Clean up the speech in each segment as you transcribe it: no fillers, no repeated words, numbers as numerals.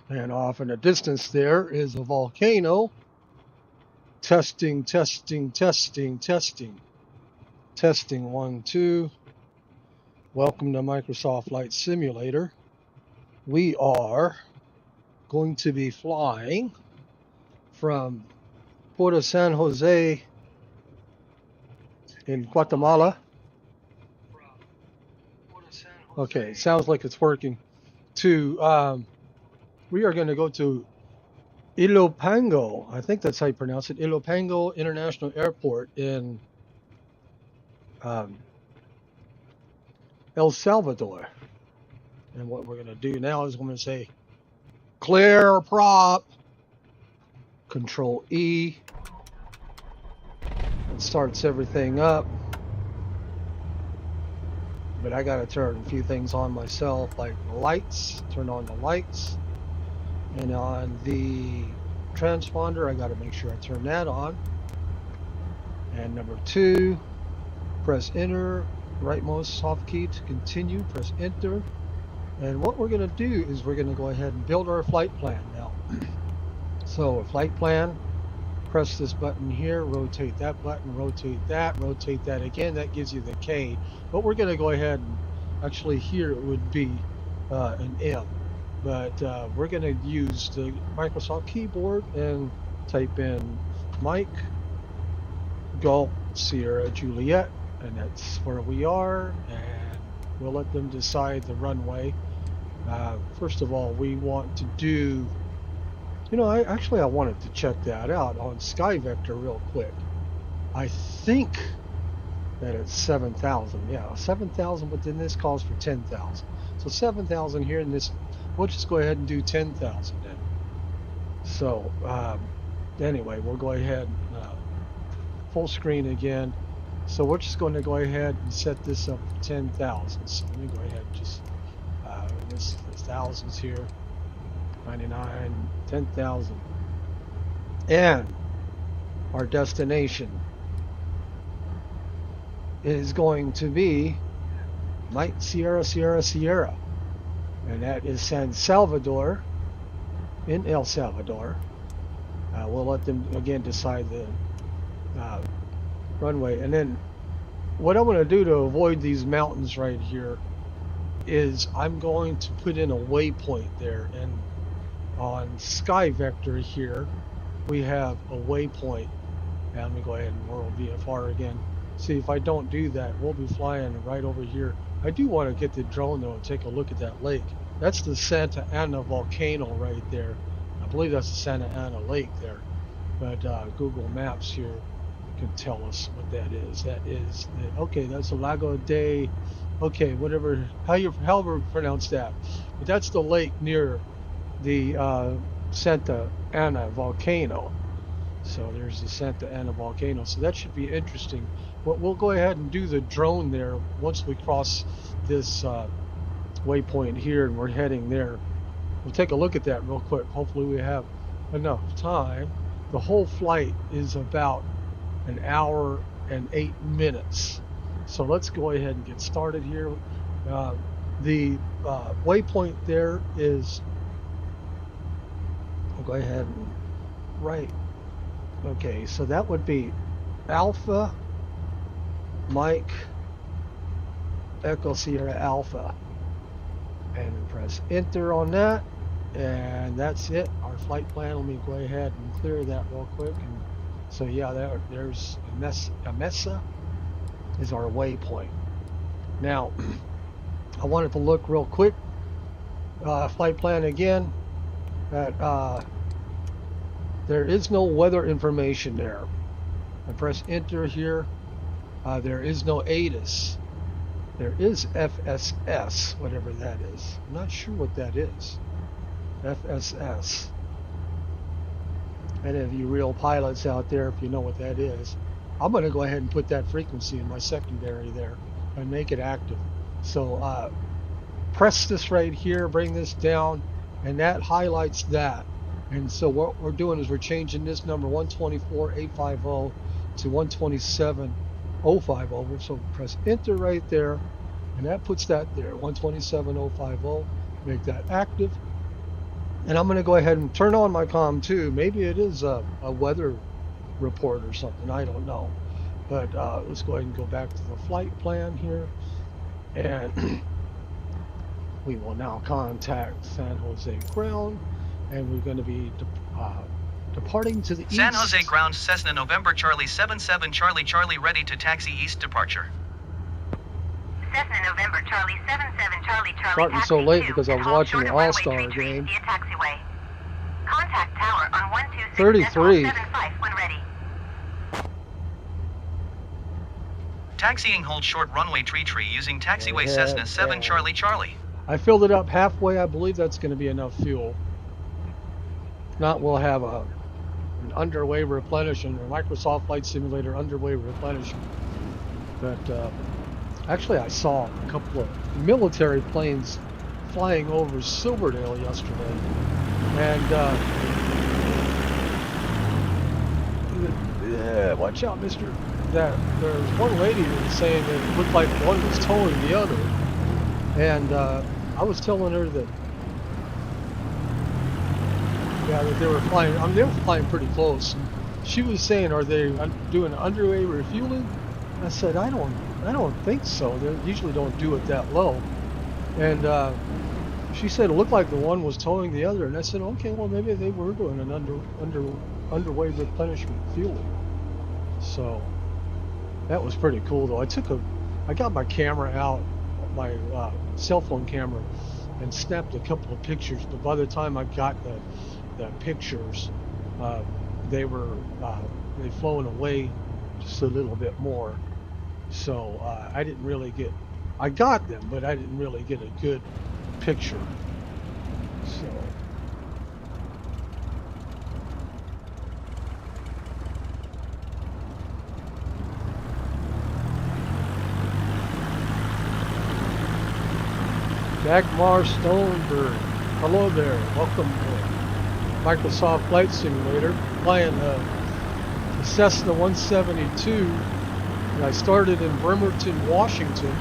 And off in the distance there is a volcano. Testing, testing, testing, testing. Testing 1, 2. Welcome to Microsoft Flight Simulator. We are going to be flying from Puerto San Jose in Guatemala. Okay, sounds like it's working. We are going to go to Ilopango. I think that's how you pronounce it. Ilopango International Airport in El Salvador. And what we're going to do now is I'm going to say clear prop, Control E. It starts everything up. But I got to turn a few things on myself, like the lights, turn on the lights. And on the transponder, I got to make sure I turn that on. And number 2, press enter, rightmost soft key to continue, press enter. And what we're going to do is we're going to go ahead and build our flight plan now. So a flight plan, press this button here, rotate that button, rotate that again. That gives you the K. But we're going to go ahead and actually here it would be an M. But we're going to use the Microsoft keyboard and type in Mike, Golf, Sierra, Juliet, and that's where we are. And we'll let them decide the runway. First of all, we want to do, I wanted to check that out on SkyVector real quick. I think that it's 7,000. Yeah, 7,000, but then this calls for 10,000. So 7,000 here, and this, we'll just go ahead and do 10,000 then. So anyway, we'll go ahead and full screen again. So we're just going to go ahead and set this up for 10,000. So let me go ahead and just, there's thousands here, 99, 10,000. And our destination is going to be Mike, Sierra, Sierra, Sierra. And that is San Salvador in El Salvador. We'll let them again decide the runway. And then what I'm going to do to avoid these mountains right here is I'm going to put in a waypoint there. And on SkyVector here, we have a waypoint. And let me go ahead and world VFR again. See, if I don't do that, we'll be flying right over here. I do want to get the drone though and take a look at that lake. That's the Santa Ana volcano right there. I believe that's the Santa Ana lake there. But Google Maps here can tell us what that is. That is, okay, that's the Lago de, okay, whatever, however pronounce that. But that's the lake near the Santa Ana volcano. So there's the Santa Ana volcano. So that should be interesting. But we'll go ahead and do the drone there once we cross this waypoint here and we're heading there. We'll take a look at that real quick. Hopefully we have enough time. The whole flight is about an hour and 8 minutes. So let's go ahead and get started here. The waypoint there is, I'll go ahead and write. Okay, so that would be Alpha Mike Echo Sierra Alpha, and press enter on that, and that's it, our flight plan. Let me go ahead and clear that real quick. And so yeah, there's Mesa is our waypoint. Now I wanted to look real quick, flight plan again, that there is no weather information there. I press enter here. There is no ATIS. There is FSS, whatever that is. I'm not sure what that is. FSS. Any of you real pilots out there, if you know what that is, I'm going to go ahead and put that frequency in my secondary there and make it active. So press this right here, bring this down, and that highlights that. And so what we're doing is we're changing this number 124.850 to 127.050. So press enter right there, and that puts that there, 127.050. Make that active. And I'm going to go ahead and turn on my comm too. Maybe it is a weather report or something. I don't know. But let's go ahead and go back to the flight plan here. And we will now contact San Jose ground. And we're going to be departing to the east. San Jose ground, Cessna November Charlie 77 Charlie Charlie ready to taxi east departure. Cessna November Charlie 77 Charlie Charlie. Starting so late because I was watching the All-Star game. Via taxiway. Contact tower on 33. 126.75 when ready. Taxiing hold short runway tree using taxiway Cessna 7 Charlie Charlie. I filled it up halfway. I believe that's going to be enough fuel. If not, we'll have an underway replenishment, or Microsoft Flight Simulator underway replenishment. But actually, I saw a couple of military planes flying over Silverdale yesterday, and yeah, watch out, mister. That there's one lady who was saying that it looked like one was towing the other, and I was telling her that, yeah, that they were flying. I mean, they were flying pretty close. And she was saying, "Are they doing underway refueling?" I said, "I don't think so. They usually don't do it that low." And she said it looked like the one was towing the other, and I said, "Okay, well maybe they were doing an underway replenishment fueling." So that was pretty cool, though. I got my camera out, my cell phone camera, and snapped a couple of pictures. But by the time I got the pictures, they'd flown away just a little bit more. So I didn't really I got them, but I didn't really get a good picture. So Dagmar Stoneberg, hello there, welcome to Microsoft Flight Simulator, flying the Cessna 172. I started in Bremerton, Washington,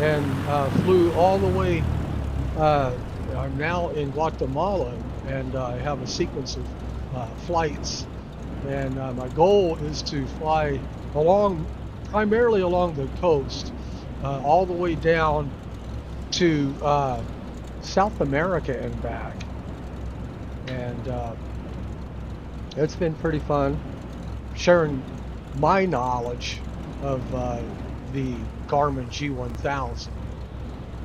and flew all the way. I'm now in Guatemala, and I have a sequence of flights. And my goal is to fly primarily along the coast, all the way down to South America and back. And it's been pretty fun sharing my knowledge of the Garmin G1000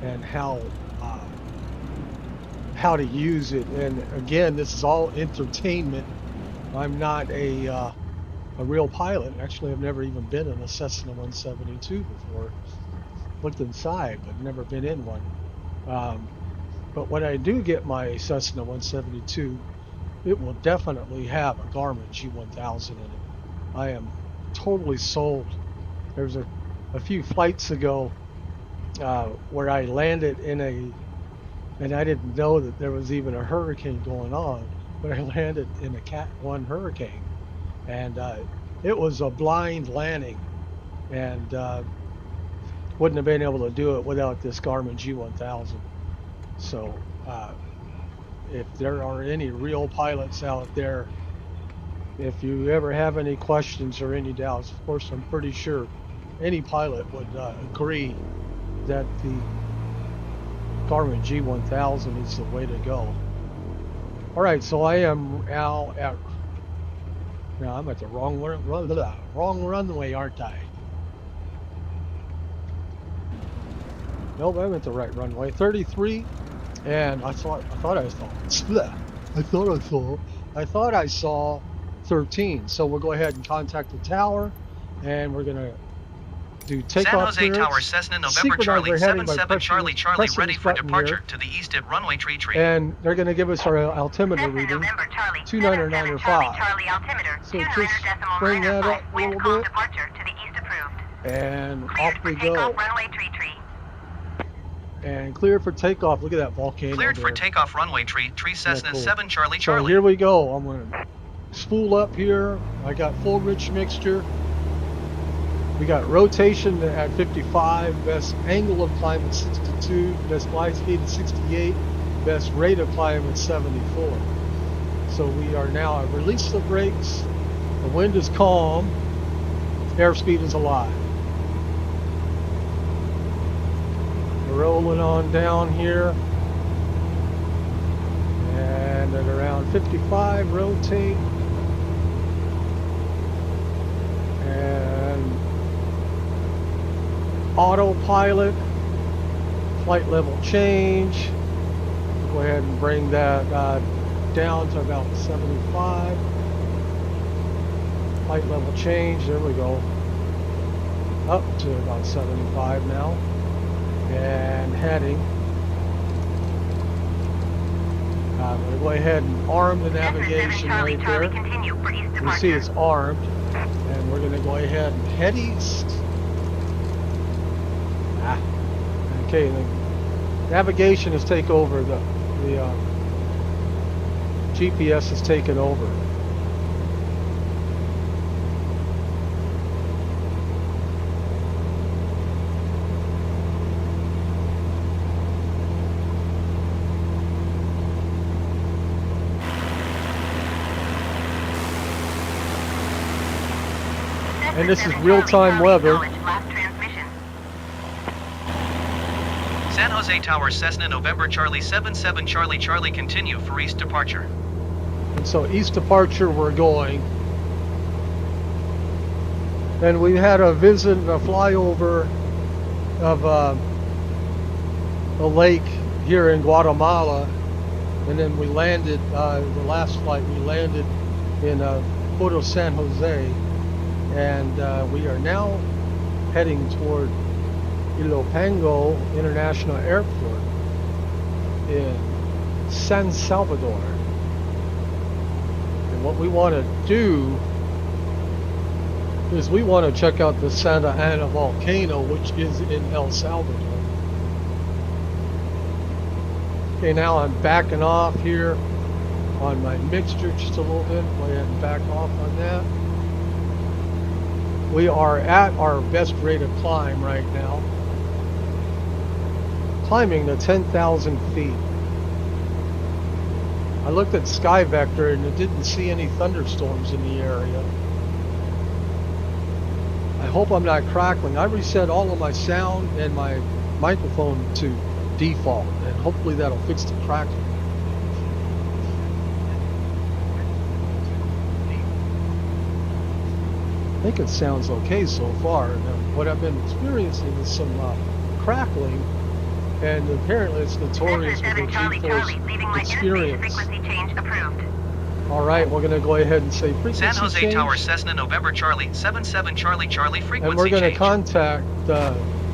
and how to use it. And again, this is all entertainment. I'm not a real pilot. Actually, I've never even been in a Cessna 172 before. Looked inside, but never been in one. But when I do get my Cessna 172, it will definitely have a Garmin G1000 in it. I am totally sold. There was a few flights ago where I landed and I didn't know that there was even a hurricane going on, but I landed in a Cat 1 hurricane, and it was a blind landing, and wouldn't have been able to do it without this Garmin G1000. So if there are any real pilots out there, if you ever have any questions or any doubts, of course I'm pretty sure any pilot would agree that the Garmin G1000 is the way to go. Alright, so I am now I'm at the wrong runway, aren't I? Nope, I'm at the right runway. 33, and I thought I saw 13. So we'll go ahead and contact the tower, and we're gonna do takeoff. San Jose Tower, Cessna November Charlie 77 Charlie Charlie ready for departure to the east at runway tree. And they're gonna give us our altimeter reading, 2995. So just bring that up a little bit, and off we go. And cleared for takeoff. Look at that volcano. Cleared for takeoff, runway tree Cessna 7 Charlie Charlie. So here we go. I'm gonna spool up here. I got full rich mixture. We got rotation at 55, best angle of climb at 62, best glide speed at 68, best rate of climb at 74. So we are now, I've released the brakes, the wind is calm, airspeed is alive. We're rolling on down here, and at around 55, rotate, and autopilot, flight level change. Go ahead and bring that down to about 75. Flight level change, there we go. Up to about 75 now. And heading. I'm going to go ahead and arm the navigation right there. You see it's armed. And we're going to go ahead and head east. Okay, the navigation has taken over. The GPS has taken over. And this is real-time weather. San Jose Tower, Cessna November Charlie 77 Charlie Charlie, continue for east departure. And so east departure we're going. And we had a visit, a flyover of a lake here in Guatemala. And then we landed, the last flight we landed in Puerto San Jose. And we are now heading toward Ilopango International Airport in San Salvador. And what we want to do is we want to check out the Santa Ana Volcano, which is in El Salvador. Okay, now I'm backing off here on my mixture just a little bit. Go ahead and back off on that. We are at our best rate of climb right now. Climbing to 10,000 feet. I looked at Sky Vector and it didn't see any thunderstorms in the area. I hope I'm not crackling. I reset all of my sound and my microphone to default, and hopefully that'll fix the crackling. I think it sounds okay so far. Now, what I've been experiencing is some crackling, and apparently it's notorious with the GeForce experience. All right, we're going to go ahead and say frequency San Jose change. Tower, Cessna November Charlie 77 Charlie Charlie, frequency And we're going to change. contact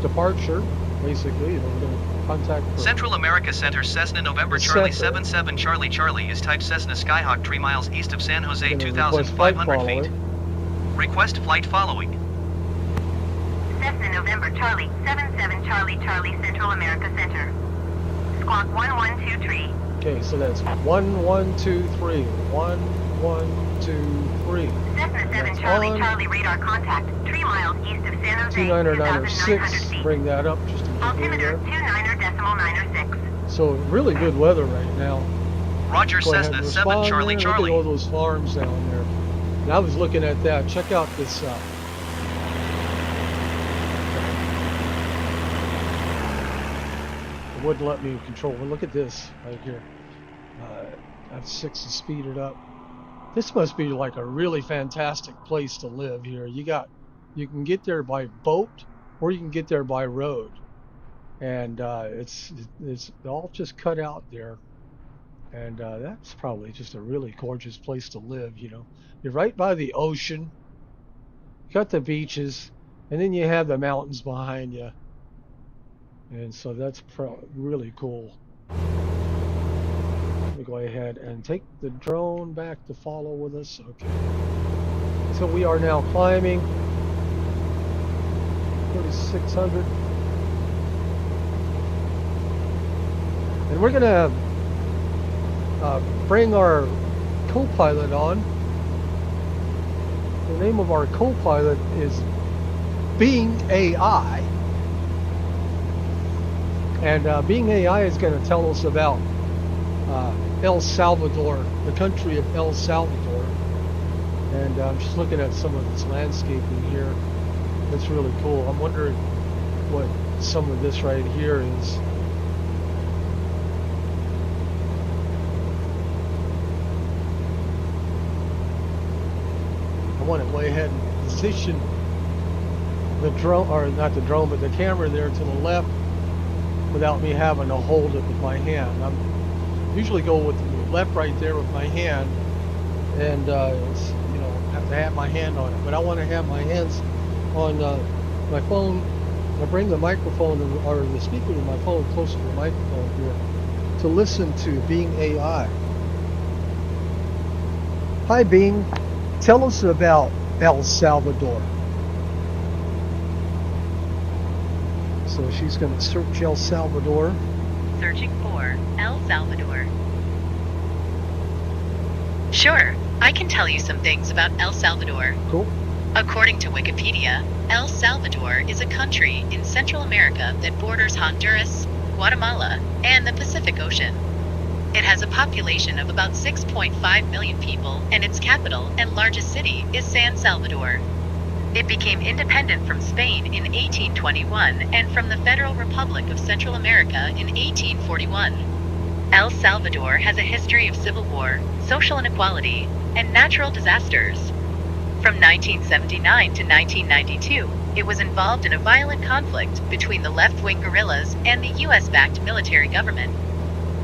departure, basically. We're going to contact Central America Center, Cessna November Charlie 77 Charlie Charlie is type Cessna Skyhawk 3 miles east of San Jose, 2,500 feet. Request flight following. Cessna November Charlie 77 Charlie Charlie, Central America Center. Squawk 1123. Okay, so that's 1123. 1123. Cessna 7 Charlie Charlie, radar contact 3 miles east of San Jose, 2906. feet. Bring that up just a bit. Altimeter 29.96. So really good weather right now. Roger, Go ahead Cessna and 7 respond Charlie there. Charlie. Look at all those farms down there. And I was looking at that. Check out this. It wouldn't let me control. Well, look at this right here. F6 is speeded up. This must be like a really fantastic place to live here. You can get there by boat, or you can get there by road, and it's all just cut out there. And that's probably just a really gorgeous place to live. You know, you're right by the ocean, you got the beaches, and then you have the mountains behind you. And so that's really cool. Let me go ahead and take the drone back to follow with us. Okay. So we are now climbing 3,600. And we're going to bring our co-pilot on. The name of our co-pilot is Bing AI. And Bing AI is going to tell us about El Salvador, the country of El Salvador. And I'm just looking at some of this landscaping here. It's really cool. I'm wondering what some of this right here is. I want to go ahead and position the drone, or not the drone, but the camera there to the left without me having to hold it with my hand. I'm usually go with the left right there with my hand, and it's, you know, have to have my hand on it. But I want to have my hands on my phone. I bring the microphone or the speaker to my phone closer to the microphone here to listen to Bing AI. Hi Bing, tell us about El Salvador. So she's going to search El Salvador. Searching for El Salvador. Sure, I can tell you some things about El Salvador. Cool. According to Wikipedia, El Salvador is a country in Central America that borders Honduras, Guatemala, and the Pacific Ocean. It has a population of about 6.5 million people, and its capital and largest city is San Salvador. It became independent from Spain in 1821 and from the Federal Republic of Central America in 1841. El Salvador has a history of civil war, social inequality, and natural disasters. From 1979 to 1992, it was involved in a violent conflict between the left-wing guerrillas and the US-backed military government.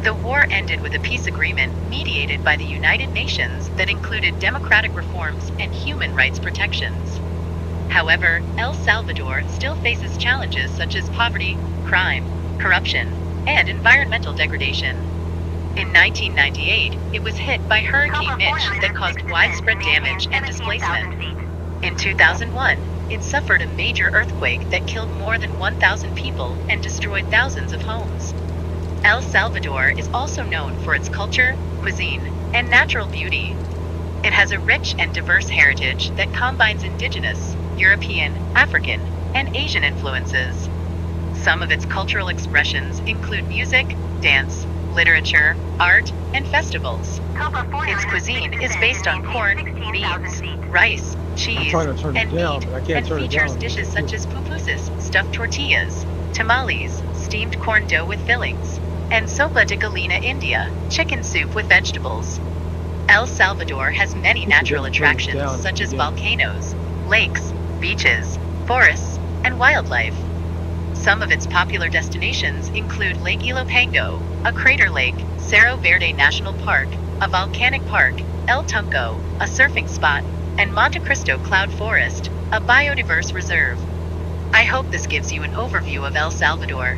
The war ended with a peace agreement mediated by the United Nations that included democratic reforms and human rights protections. However, El Salvador still faces challenges such as poverty, crime, corruption, and environmental degradation. In 1998, it was hit by Hurricane Mitch that caused widespread damage and displacement. In 2001, it suffered a major earthquake that killed more than 1,000 people and destroyed thousands of homes. El Salvador is also known for its culture, cuisine, and natural beauty. It has a rich and diverse heritage that combines indigenous, European, African, and Asian influences. Some of its cultural expressions include music, dance, literature, art, and festivals. Its cuisine is based on corn, beans, rice, cheese, and meat, and features dishes such as pupusas, stuffed tortillas, tamales, steamed corn dough with fillings, and sopa de gallina India, chicken soup with vegetables. El Salvador has many natural attractions such as volcanoes, lakes, beaches, forests, and wildlife. Some of its popular destinations include Lake Ilopango, a crater lake, Cerro Verde National Park, a volcanic park, El Tunco, a surfing spot, and Monte Cristo Cloud Forest, a biodiverse reserve. I hope this gives you an overview of El Salvador.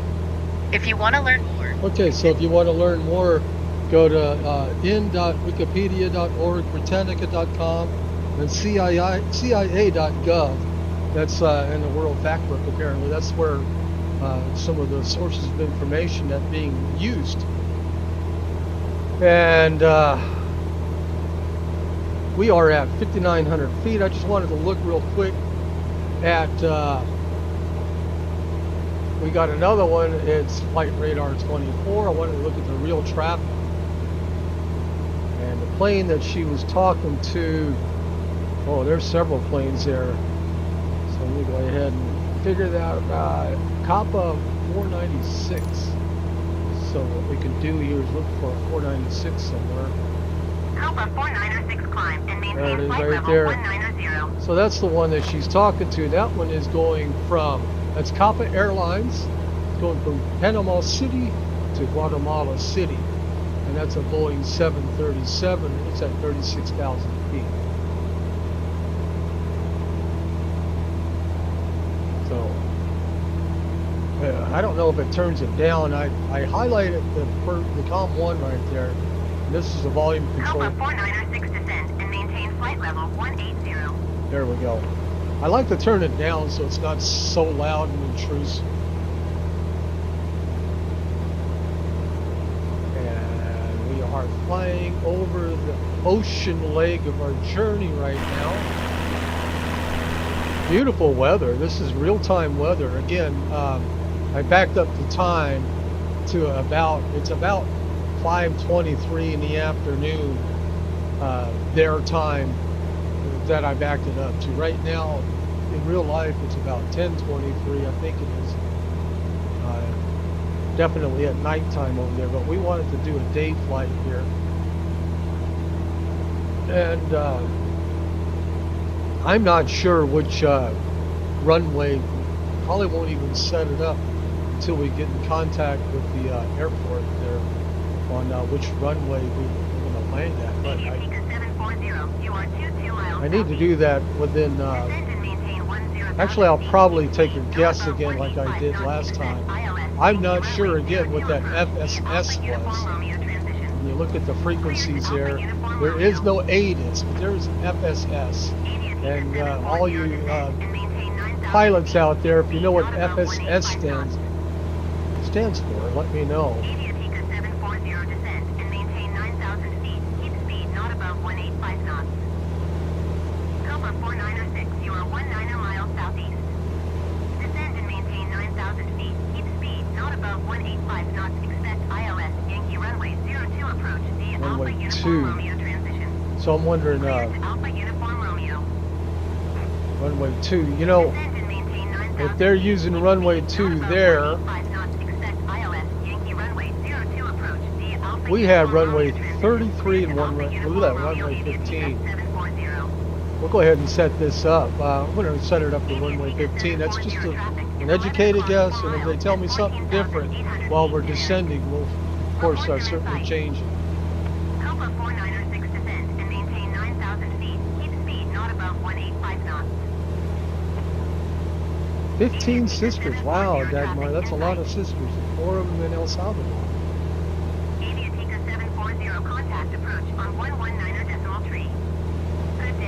If you want to learn more... Okay, so if you want to learn more, go to in.wikipedia.org, Britannica.com, and CIA.gov. That's in the World Factbook, apparently. That's where some of the sources of information that being used. And we are at 5,900 feet. I just wanted to look real quick at, we got another one. It's Flight Radar 24. I wanted to look at the real traffic. And the plane that she was talking to, oh, there's several planes there. So let me go ahead and figure that out. Kappa 496. So what we can do here is look for a 496 somewhere. Kappa 496 climb and There it maintain is, flight right level there. 190. So that's the one that she's talking to. That one is going from, that's Kappa Airlines, going from Panama City to Guatemala City. And that's a Boeing 737. It's at 36,000 feet. So, I don't know if it turns it down. I highlighted the COM 1 right there. And this is the volume control. Kappa 496 descend and maintain flight level 180. There we go. I like to turn it down so it's not so loud and intrusive. And we are flying over the ocean leg of our journey right now. Beautiful weather. This is real-time weather. Again, I backed up the time to about 5:23 in the afternoon, their time, that I backed it up to. Right now, in real life, it's about 10:23, I think it is. Definitely at nighttime over there, but we wanted to do a day flight here. And I'm not sure which runway. Probably won't even set it up until we get in contact with the airport there on which runway we're going to land at. But I need to do that within. Actually, I'll probably take a guess again like I did last time. I'm not sure again what that FSS was. When you look at the frequencies there is no ADIS, but there's FSS. And all you pilots out there, if you know what FSS stands for, let me know. Runway 2. So I'm wondering, runway 2, you know, if they're using runway 2 there, we had runway 33 and runway 15. We'll go ahead and set this up. I'm going to set it up to runway 15. That's just an educated guess, and if they tell me something different while we're descending, we'll, of course, certainly change it. 15 sisters. Wow, Dagmar, that's a lot of sisters. 4 of them in El Salvador.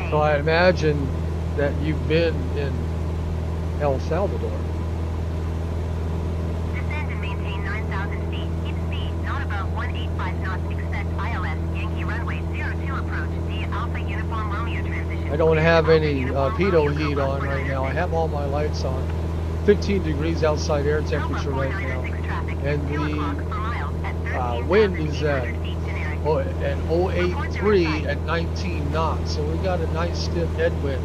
So I imagine that you've been in El Salvador. Descend and maintain 9,000 feet. Keep speed, not above 185 knots. Expect ILS, Yankee runway 02 approach. The Alpha Uniform Romeo transition. I don't have any pitot heat on right now. I have all my lights on. 15 degrees outside air temperature right now. And the wind is at an 083 at 19 knots. So we got a nice stiff headwind.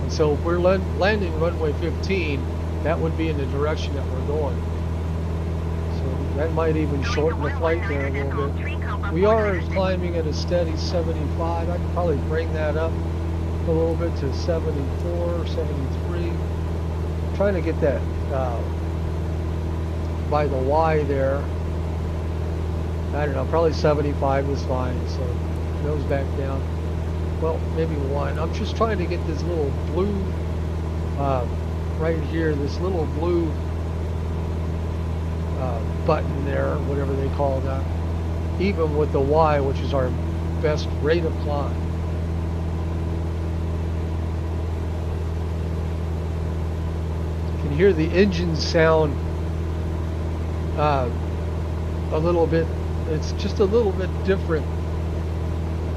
And so if we're landing runway 15, that would be in the direction that we're going. So that might even shorten the flight there a little bit. We are climbing at a steady 75. I could probably bring that up a little bit to 74, 73. Trying to get that by the Y there. I don't know, probably 75 is fine. So nose back down. Well, maybe 1. I'm just trying to get this little blue right here, this little blue button there, whatever they call that, even with the Y, which is our best rate of climb. You can hear the engine sound a little bit. It's just a little bit different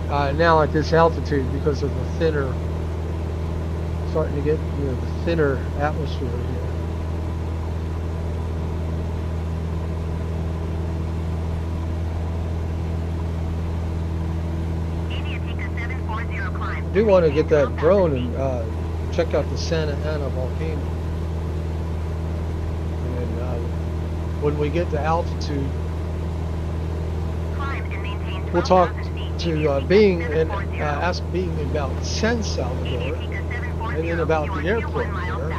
now at this altitude because of the thinner, starting to get the thinner atmosphere here. I do want to get that drone and check out the Santa Ana volcano. And when we get to altitude, we'll talk to Bing and ask Bing about San Salvador and then about the airport there.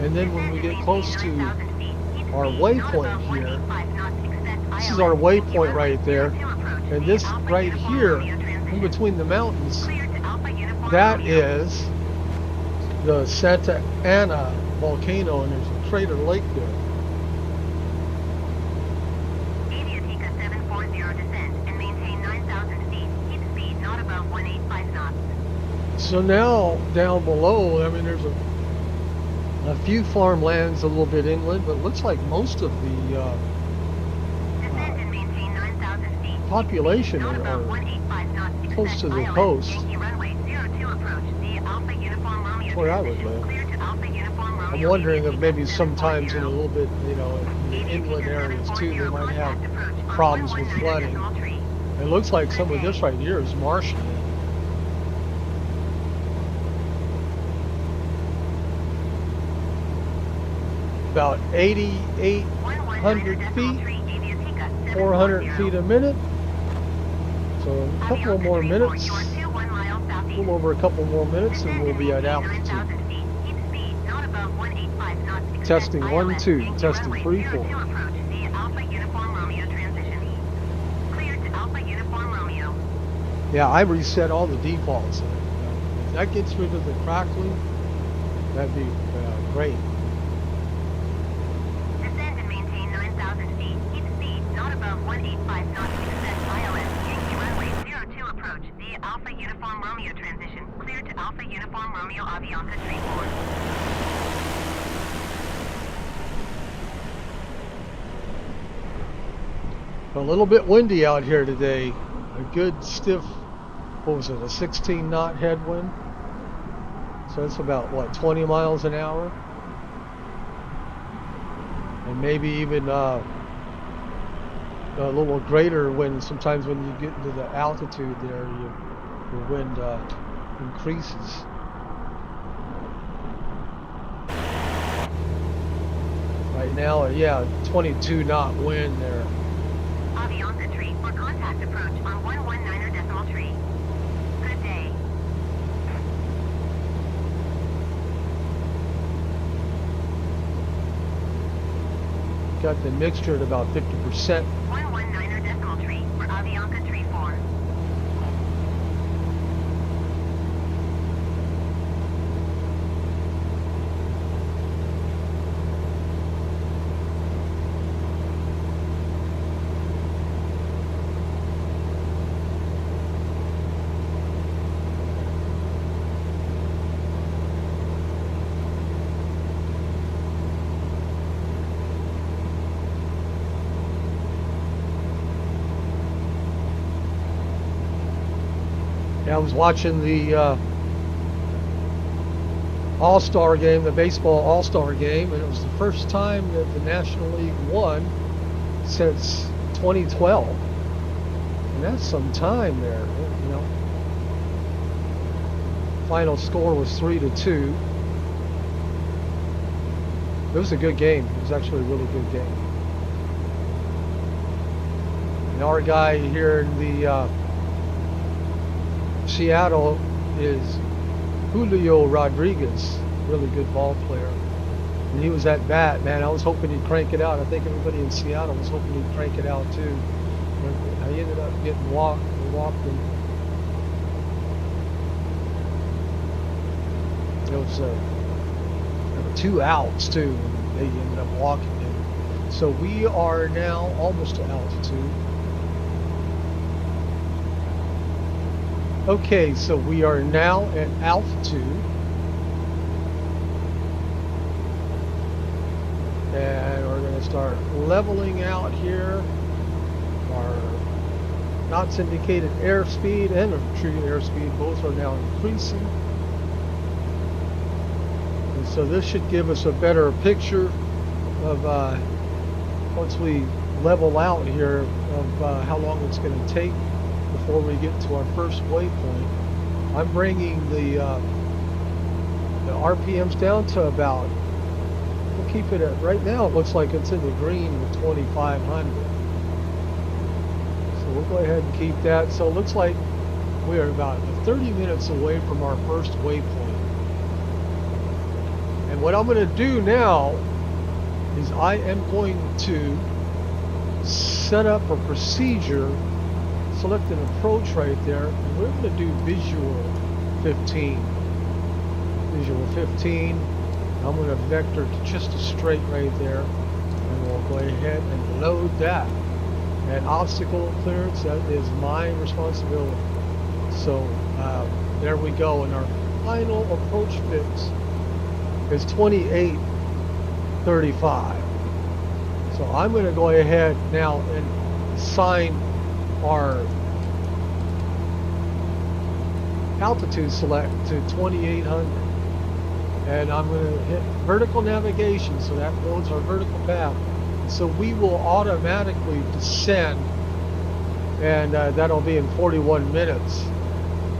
And then when we get close to our waypoint here, this is our waypoint right there. And this right here, in between the mountains, that is the Santa Ana volcano, and there's a crater lake there. So now down below, I mean, there's a few farmlands a little bit inland, but it looks like most of the population are close to the coast. That's where I would live. Alpha Uniform Romeo. I'm wondering if maybe sometimes in a little bit, you know, in the inland areas too, they might have problems with flooding. It looks like some of this right here is marshland. About 8,800 feet, 400 feet a minute. So a couple more minutes, a little over a couple more minutes, and we'll be at altitude. Testing 1, 2, testing 3, 4. Yeah, I reset all the defaults. If that gets rid of the crackling, that'd be great. Descend and maintain 9,000 feet. Keep speed not above 185 knots. Extend ILS. Yankee runway 02 approach. The Alpha Uniform Romeo transition. Clear to Alpha Uniform Romeo Avianca 34. A little bit windy out here today. A good stiff, what was it, a 16 knot headwind? So that's about, what, 20 miles an hour? And maybe even a little greater wind. Sometimes when you get into the altitude there, your wind increases. Right now, yeah, 22 knot wind there. Avianca tree for contact approach on 119er decimal tree. Good day. Got the mixture at about 50%. 119er decimal tree for Avianca tree 4. I was watching the All-Star game, the baseball All-Star game, and it was the first time that the National League won since 2012. And that's some time there, you know. Final score was 3-2. It was a good game. It was actually a really good game. And our guy here in the Seattle is Julio Rodriguez, really good ball player. And he was at bat, man. I was hoping he'd crank it out. I think everybody in Seattle was hoping he'd crank it out too. But I ended up getting walked him. It was there were 2 outs too, and they ended up walking him. So we are now almost to altitude. Okay, so we are now at altitude. And we're going to start leveling out here. Our knots indicated airspeed and our true airspeed both are now increasing. And so this should give us a better picture of once we level out here of how long it's going to take before we get to our first waypoint. I'm bringing the RPMs down to about, we'll keep it at, right now it looks like it's in the green with 2,500. So we'll go ahead and keep that. So it looks like we are about 30 minutes away from our first waypoint. And what I'm going to do now is I am going to set up a procedure. Select an approach right there, and we're going to do visual 15. Visual 15. I'm going to vector to just a straight right there, and we'll go ahead and load that. And obstacle clearance, that is my responsibility. So there we go, and our final approach fix is 2835. So I'm going to go ahead now and assign our altitude select to 2800. and I'm going to hit vertical navigation, so that loads our vertical path. So we will automatically descend, and that'll be in 41 minutes.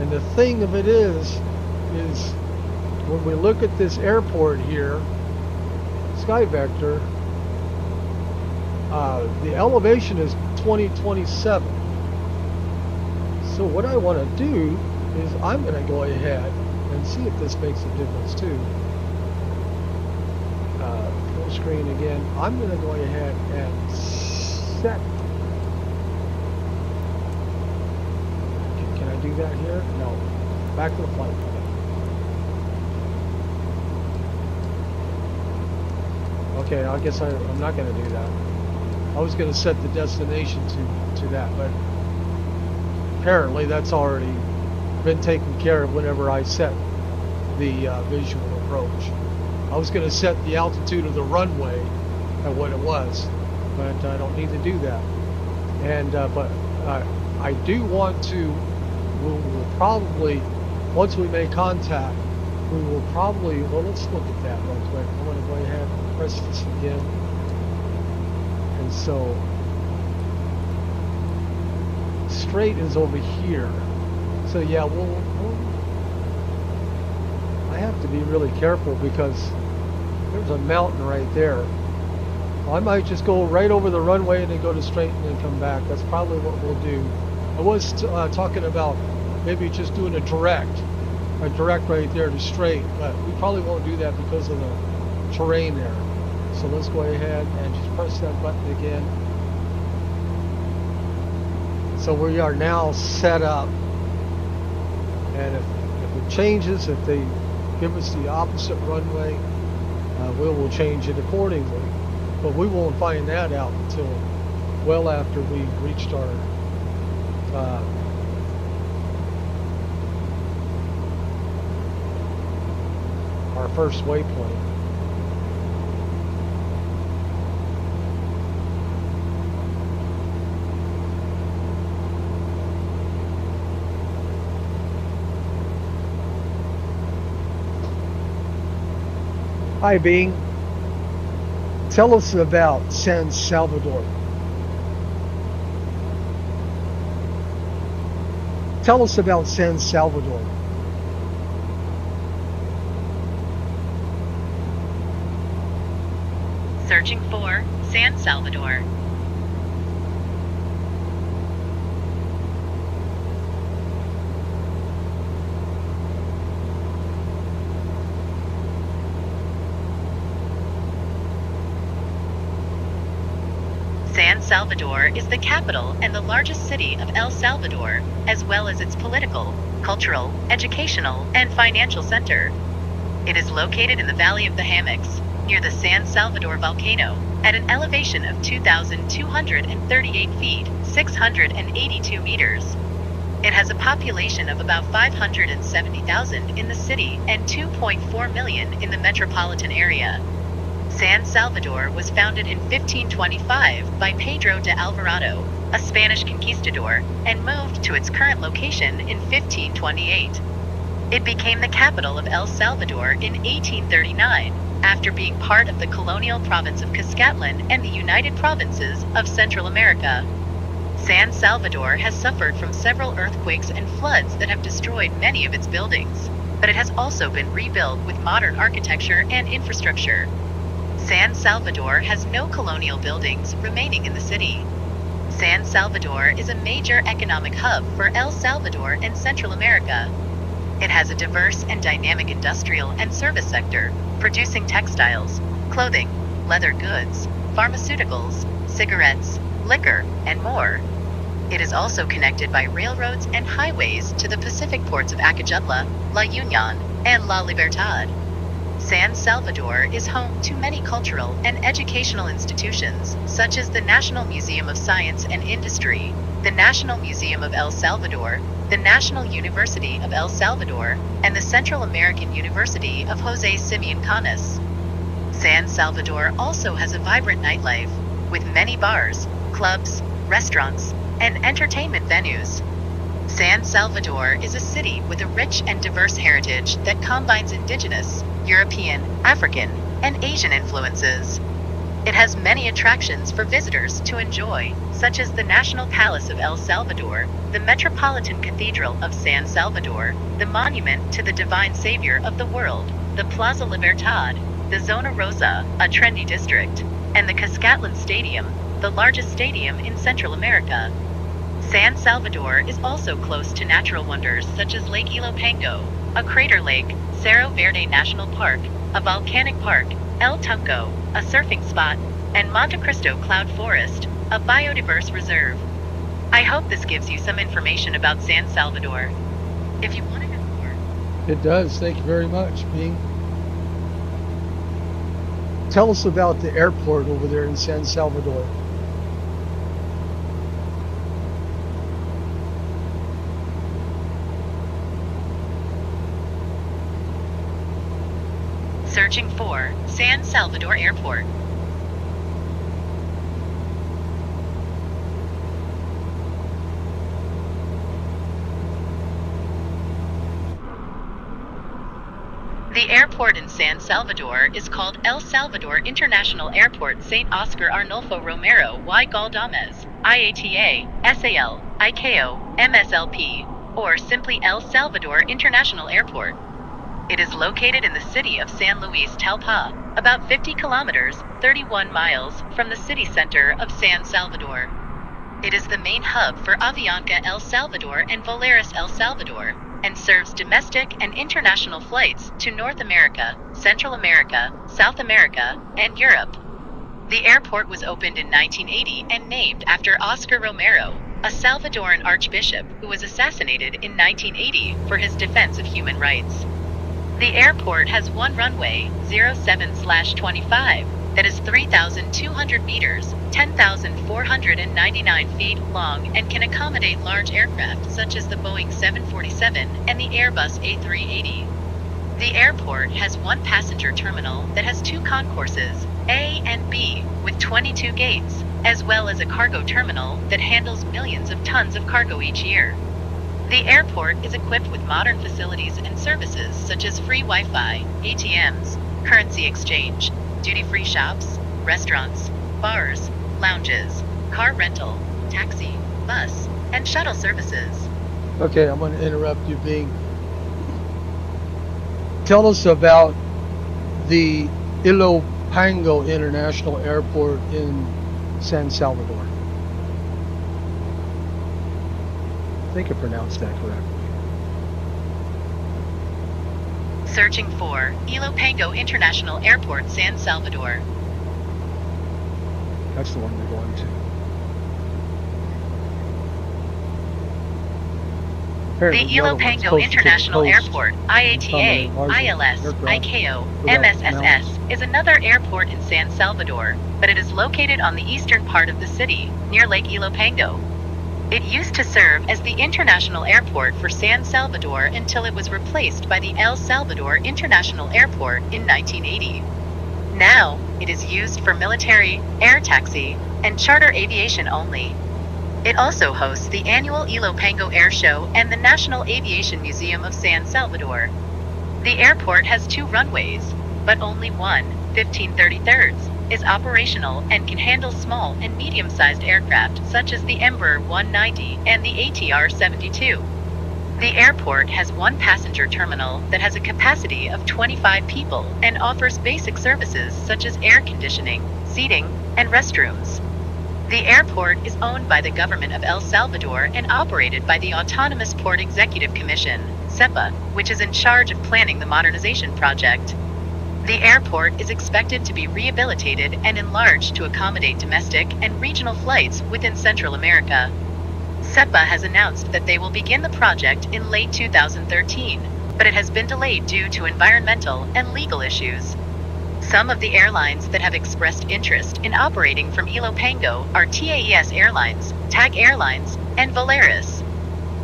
And the thing of it is when we look at this airport here, Sky Vector, the elevation is 2027. So what I want to do is I'm going to go ahead and see if this makes a difference too. Full screen again. I'm going to go ahead and set. Can I do that here? No. Back to the flight plan. Okay, I guess I'm not going to do that. I was going to set the destination to that, but apparently that's already been taken care of whenever I set the visual approach. I was going to set the altitude of the runway at what it was, but I don't need to do that. And but I do want to. We'll probably, once we make contact, we will probably. Well, let's look at that real quick. I'm going to go ahead and press this again. And so straight is over here. So yeah, I have to be really careful because there's a mountain right there. Well, I might just go right over the runway and then go to straight and then come back. That's probably what we'll do. I was talking about maybe just doing a direct right there to straight, but we probably won't do that because of the terrain there. So let's go ahead and just press that button again. So we are now set up, and if it changes, if they give us the opposite runway, we will change it accordingly. But we won't find that out until well after we've reached our first waypoint. Hi, Bing. Tell us about San Salvador. Tell us about San Salvador. Searching for San Salvador. San Salvador is the capital and the largest city of El Salvador, as well as its political, cultural, educational, and financial center. It is located in the Valley of the Hammocks, near the San Salvador volcano, at an elevation of 2,238 feet, 682 meters. It has a population of about 570,000 in the city and 2.4 million in the metropolitan area. San Salvador was founded in 1525 by Pedro de Alvarado, a Spanish conquistador, and moved to its current location in 1528. It became the capital of El Salvador in 1839, after being part of the colonial province of Cuscatlan and the United Provinces of Central America. San Salvador has suffered from several earthquakes and floods that have destroyed many of its buildings, but it has also been rebuilt with modern architecture and infrastructure. San Salvador has no colonial buildings remaining in the city. San Salvador is a major economic hub for El Salvador and Central America. It has a diverse and dynamic industrial and service sector, producing textiles, clothing, leather goods, pharmaceuticals, cigarettes, liquor, and more. It is also connected by railroads and highways to the Pacific ports of Acajutla, La Union, and La Libertad. San Salvador is home to many cultural and educational institutions, such as the National Museum of Science and Industry, the National Museum of El Salvador, the National University of El Salvador, and the Central American University of Jose Simeon Canas. San Salvador also has a vibrant nightlife, with many bars, clubs, restaurants, and entertainment venues. San Salvador is a city with a rich and diverse heritage that combines indigenous, European, African, and Asian influences. It has many attractions for visitors to enjoy, such as the National Palace of El Salvador, the Metropolitan Cathedral of San Salvador, the Monument to the Divine Savior of the World, the Plaza Libertad, the Zona Rosa, a trendy district, and the Cuscatlán Stadium, the largest stadium in Central America. San Salvador is also close to natural wonders such as Lake Ilopango, a crater lake, Cerro Verde National Park, a volcanic park, El Tunco, a surfing spot, and Monte Cristo Cloud Forest, a biodiverse reserve. I hope this gives you some information about San Salvador. If you want to know more, It does. Thank you very much, Bing. Tell us about the airport over there in San Salvador. searching for San Salvador Airport. The airport in San Salvador is called El Salvador International Airport St. Oscar Arnulfo Romero y Galdames, IATA, SAL, ICAO, MSLP, or simply El Salvador International Airport. It is located in the city of San Luis Talpa, about 50 kilometers, 31 miles, from the city center of San Salvador. It is the main hub for Avianca El Salvador and Volaris El Salvador, and serves domestic and international flights to North America, Central America, South America, and Europe. The airport was opened in 1980 and named after Oscar Romero, a Salvadoran archbishop who was assassinated in 1980 for his defense of human rights. The airport has one runway, 07/25, that is 3,200 meters, 10,499 feet long, and can accommodate large aircraft such as the Boeing 747 and the Airbus A380. The airport has one passenger terminal that has two concourses, A and B, with 22 gates, as well as a cargo terminal that handles millions of tons of cargo each year. The airport is equipped with modern facilities and services such as free Wi-Fi, ATMs, currency exchange, duty-free shops, restaurants, bars, lounges, car rental, taxi, bus, and shuttle services. Okay, I'm going to interrupt you, Bing. Tell us about the Ilopango International Airport in San Salvador. I think I pronounced that correctly. Searching for Ilopango International Airport, San Salvador. That's the one we're going to. The Ilopango International Airport, IATA, ILS, ICAO, MSSS, is another airport in San Salvador, but it is located on the eastern part of the city, near Lake Ilopango. It used to serve as the international airport for San Salvador until it was replaced by the El Salvador International Airport in 1980. Now, it is used for military, air taxi, and charter aviation only. It also hosts the annual Ilopango Air Show and the National Aviation Museum of San Salvador. The airport has two runways, but only one, 1533, is operational and can handle small and medium-sized aircraft such as the Embraer 190 and the ATR 72. The airport has one passenger terminal that has a capacity of 25 people and offers basic services such as air conditioning, seating, and restrooms. The airport is owned by the government of El Salvador and operated by the Autonomous Port Executive Commission, SEPA, which is in charge of planning the modernization project. The airport is expected to be rehabilitated and enlarged to accommodate domestic and regional flights within Central America. SEPA has announced that they will begin the project in late 2013, but it has been delayed due to environmental and legal issues. Some of the airlines that have expressed interest in operating from Ilopango are TAES Airlines, TAG Airlines, and Volaris.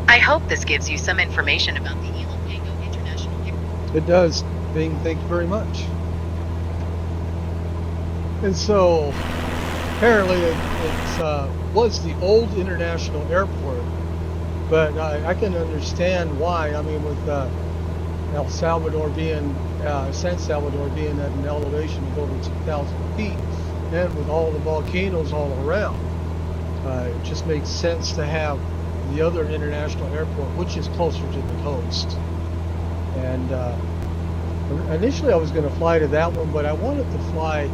I hope this gives you some information about the Ilopango International Airport. It does, Bing. Thank you very much. And so, apparently it was the old international airport but I can understand why. I mean, with El Salvador being, San Salvador being at an elevation of over 2,000 feet, and with all the volcanoes all around, it just makes sense to have the other international airport, which is closer to the coast. And initially I was going to fly to that one, but I wanted to fly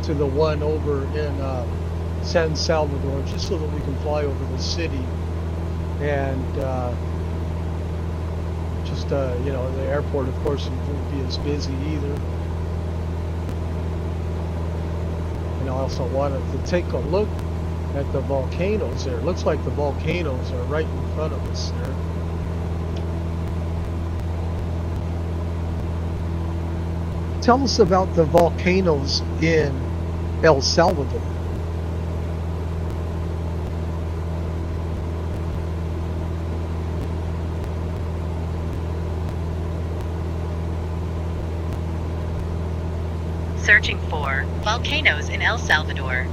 to the one over in San Salvador, just so that we can fly over the city. And you know, the airport, of course, won't be as busy either. And I also wanted to take a look at the volcanoes there. It looks like the volcanoes are right in front of us there. Tell us about the volcanoes in El Salvador. Searching for volcanoes in El Salvador.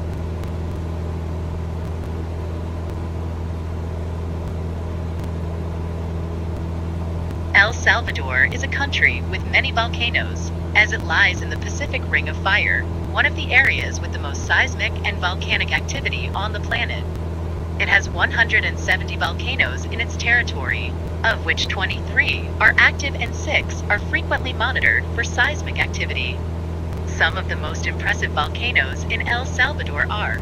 El Salvador is a country with many volcanoes, as it lies in the Pacific Ring of Fire, one of the areas with the most seismic and volcanic activity on the planet. It has 170 volcanoes in its territory, of which 23 are active and 6 are frequently monitored for seismic activity. Some of the most impressive volcanoes in El Salvador are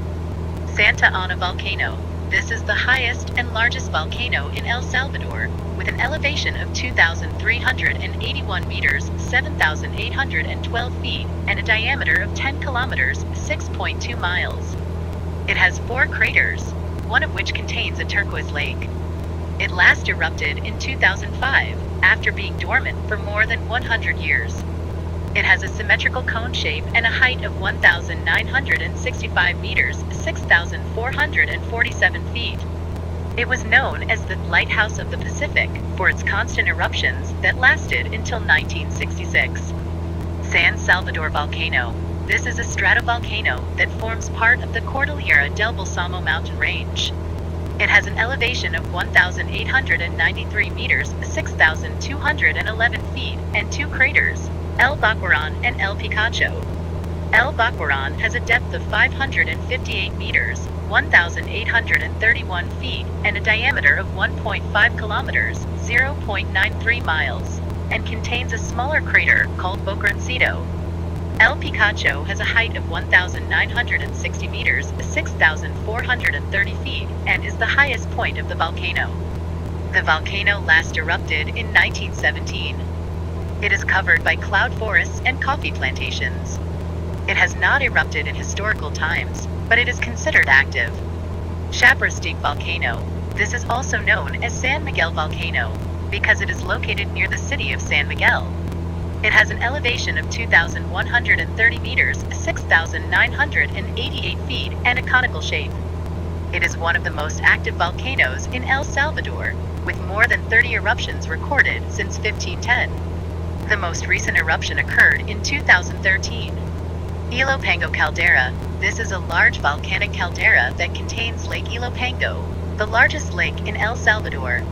Santa Ana Volcano. This is the highest and largest volcano in El Salvador, with an elevation of 2,381 meters, 7,812 feet, and a diameter of 10 kilometers, 6.2 miles. It has 4 craters, one of which contains a turquoise lake. It last erupted in 2005, after being dormant for more than 100 years. It has a symmetrical cone shape and a height of 1,965 meters, 6,447 feet. It was known as the Lighthouse of the Pacific for its constant eruptions that lasted until 1966. San Salvador Volcano. This is a stratovolcano that forms part of the Cordillera del Balsamo mountain range. It has an elevation of 1,893 meters, 6,211 feet, and 2 craters, El Bacuaran and El Picacho. El Bacuaran has a depth of 558 meters, 1,831 feet, and a diameter of 1.5 kilometers, 0.93 miles, and contains a smaller crater called Bocancito. El Picacho has a height of 1,960 meters, 6,430 feet, and is the highest point of the volcano. The volcano last erupted in 1917. It is covered by cloud forests and coffee plantations. It has not erupted in historical times, but it is considered active. Chaparrastic Volcano. This is also known as San Miguel Volcano, because it is located near the city of San Miguel. It has an elevation of 2,130 meters, 6,988 feet, and a conical shape. It is one of the most active volcanoes in El Salvador, with more than 30 eruptions recorded since 1510. The most recent eruption occurred in 2013. Ilopango Caldera. This is a large volcanic caldera that contains Lake Ilopango, the largest lake in El Salvador.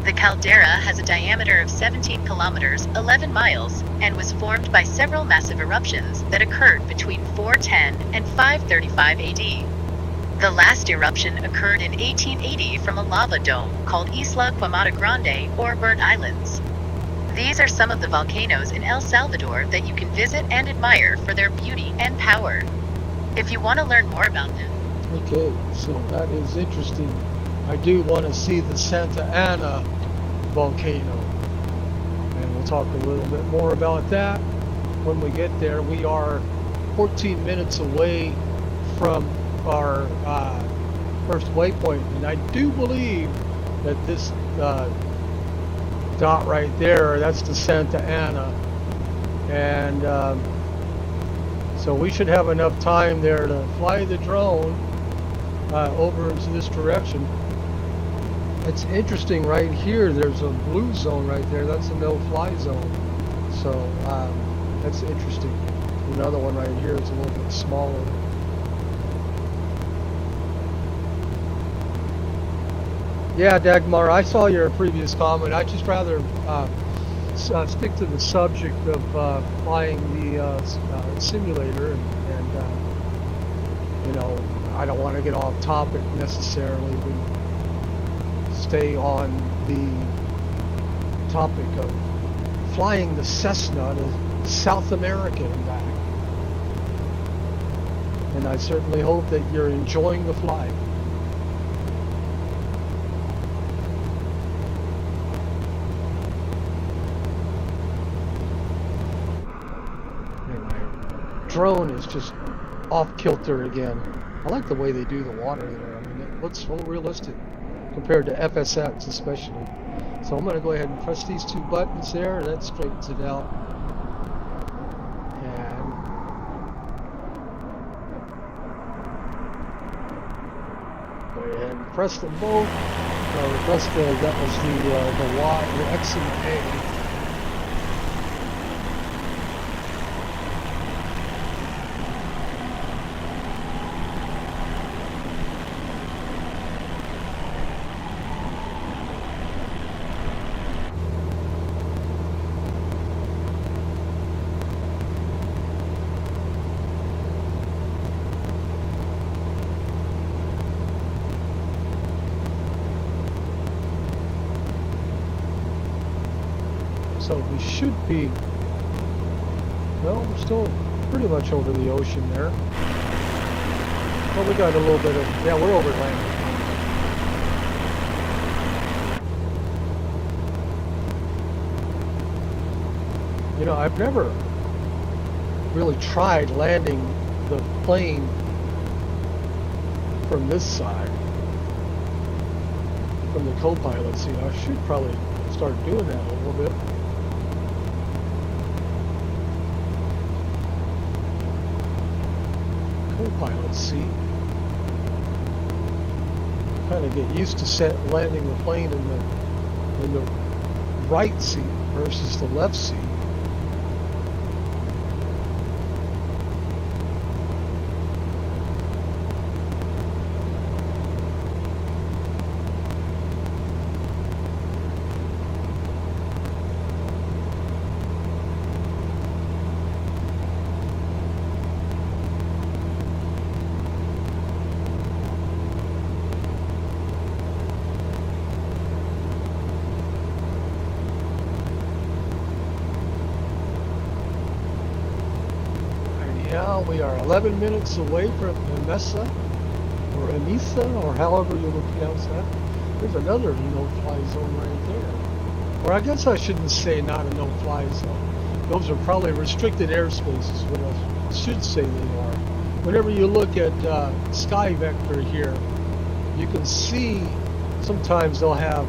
The caldera has a diameter of 17 kilometers, 11 miles, and was formed by several massive eruptions that occurred between 410 and 535 AD. The last eruption occurred in 1880 from a lava dome called Isla Quemada Grande, or Burnt Islands. These are some of the volcanoes in El Salvador that you can visit and admire for their beauty and power. If you want to learn more about them. Okay, so that is interesting. I do want to see the Santa Ana volcano, and we'll talk a little bit more about that when we get there. We are 14 minutes away from our first waypoint, and I do believe that this dot right there, that's the Santa Ana, and so we should have enough time there to fly the drone over into this direction. It's interesting right here, there's a blue zone right there, that's a no-fly zone, so that's interesting. Another one right here is a little bit smaller. Yeah, Dagmar, I saw your previous comment. I'd just rather stick to the subject of flying the simulator, and you know, I don't want to get off topic necessarily. We stay on the topic of flying the Cessna to South America and back. And I certainly hope that you're enjoying the flight. And my drone is just off kilter again. I like the way they do the water there. I mean, it looks so realistic compared to FSX especially. So I'm going to go ahead and press these two buttons there, and that straightens it out. And go ahead and press them both. Press that was the Y, the X and the A. So we should be, well, we're still pretty much over the ocean there. Well, we got a little bit of, yeah, we're over land. You know, I've never really tried landing the plane from this side, from the co-pilot seat. I should probably start doing that a little bit. Co-pilot seat. Kind of get used to landing the plane in the right seat versus the left seat. Now we are 11 minutes away from Emesa, or Emesa, or however you would pronounce that. There's another no-fly zone right there. Or I guess I shouldn't say not a no-fly zone. Those are probably restricted airspaces, what I should say they are. Whenever you look at Sky Vector here, you can see sometimes they'll have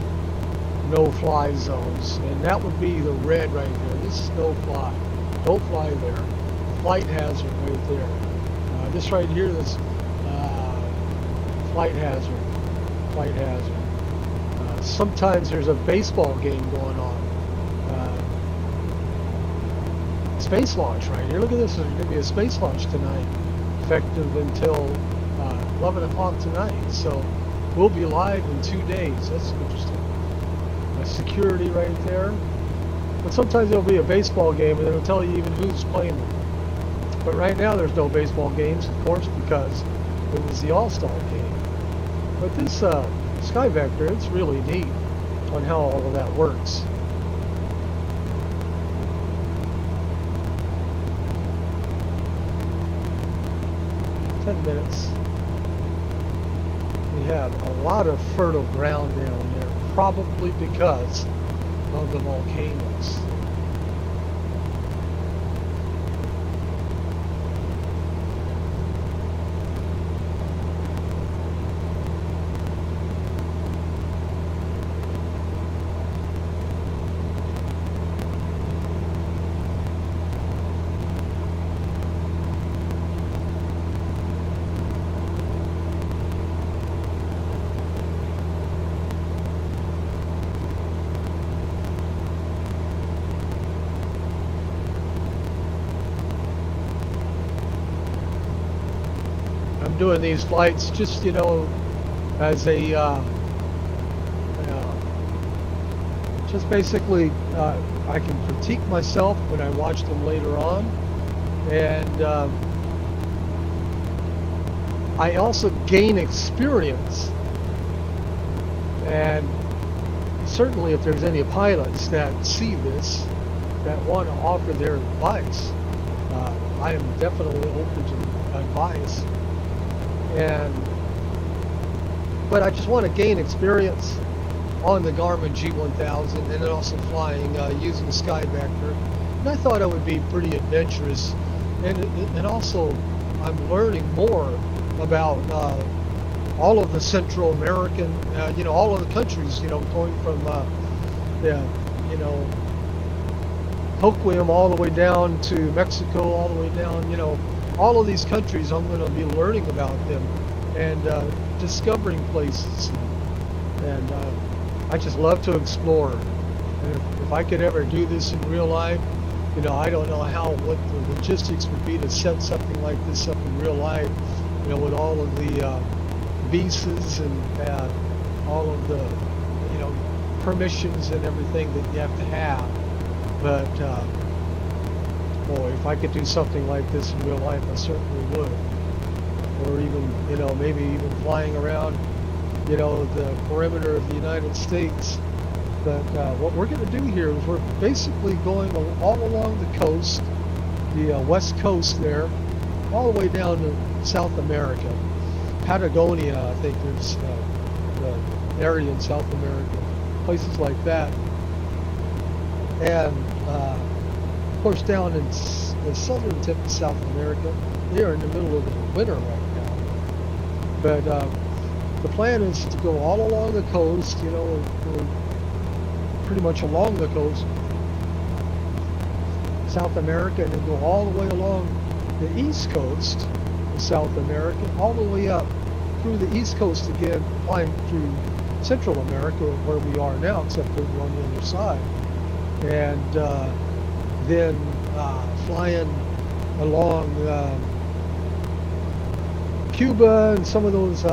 no-fly zones, and that would be the red right there. This is no-fly. Don't fly there. Flight hazard right there. This right here, this flight hazard. Flight hazard. Sometimes there's a baseball game going on. Space launch right here. Look at this. There's going to be a space launch tonight, effective until 11 o'clock tonight. So we'll be live in 2 days. That's interesting. Security right there. But sometimes there'll be a baseball game and it'll tell you even who's playing them. But right now there's no baseball games, of course, because it was the All-Star game. But this Sky Vector, it's really neat on how all of that works. Ten minutes. We have a lot of fertile ground down there, probably because of the volcanoes. Doing these flights just, you know, as a just basically, I can critique myself when I watch them later on, and I also gain experience. And certainly if there's any pilots that see this, that want to offer their advice, I am definitely open to advice. But I just want to gain experience on the Garmin G1000 and then also flying using Skyvector. And I thought it would be pretty adventurous. And also I'm learning more about all of the Central American, all of the countries, going from Hoquiam all the way down to Mexico, all the way down, all of these countries. I'm going to be learning about them and discovering places. And I just love to explore. And if I could ever do this in real life, I don't know what the logistics would be to set something like this up in real life, with all of the visas and all of the, permissions and everything that you have to have. But, boy, if I could do something like this in real life, I certainly would. Or even, maybe even flying around, the perimeter of the United States. But what we're going to do here is we're basically going all along the coast, the west coast there, all the way down to South America. Patagonia, I think there's the area in South America, places like that. And of course down in the southern tip of South America, they are in the middle of the winter right now. But the plan is to go all along the coast, pretty much along the coast, South America, and then go all the way along the east coast of South America, all the way up through the east coast again, flying through Central America where we are now, except for we're on the other side, and then flying along Cuba and some of those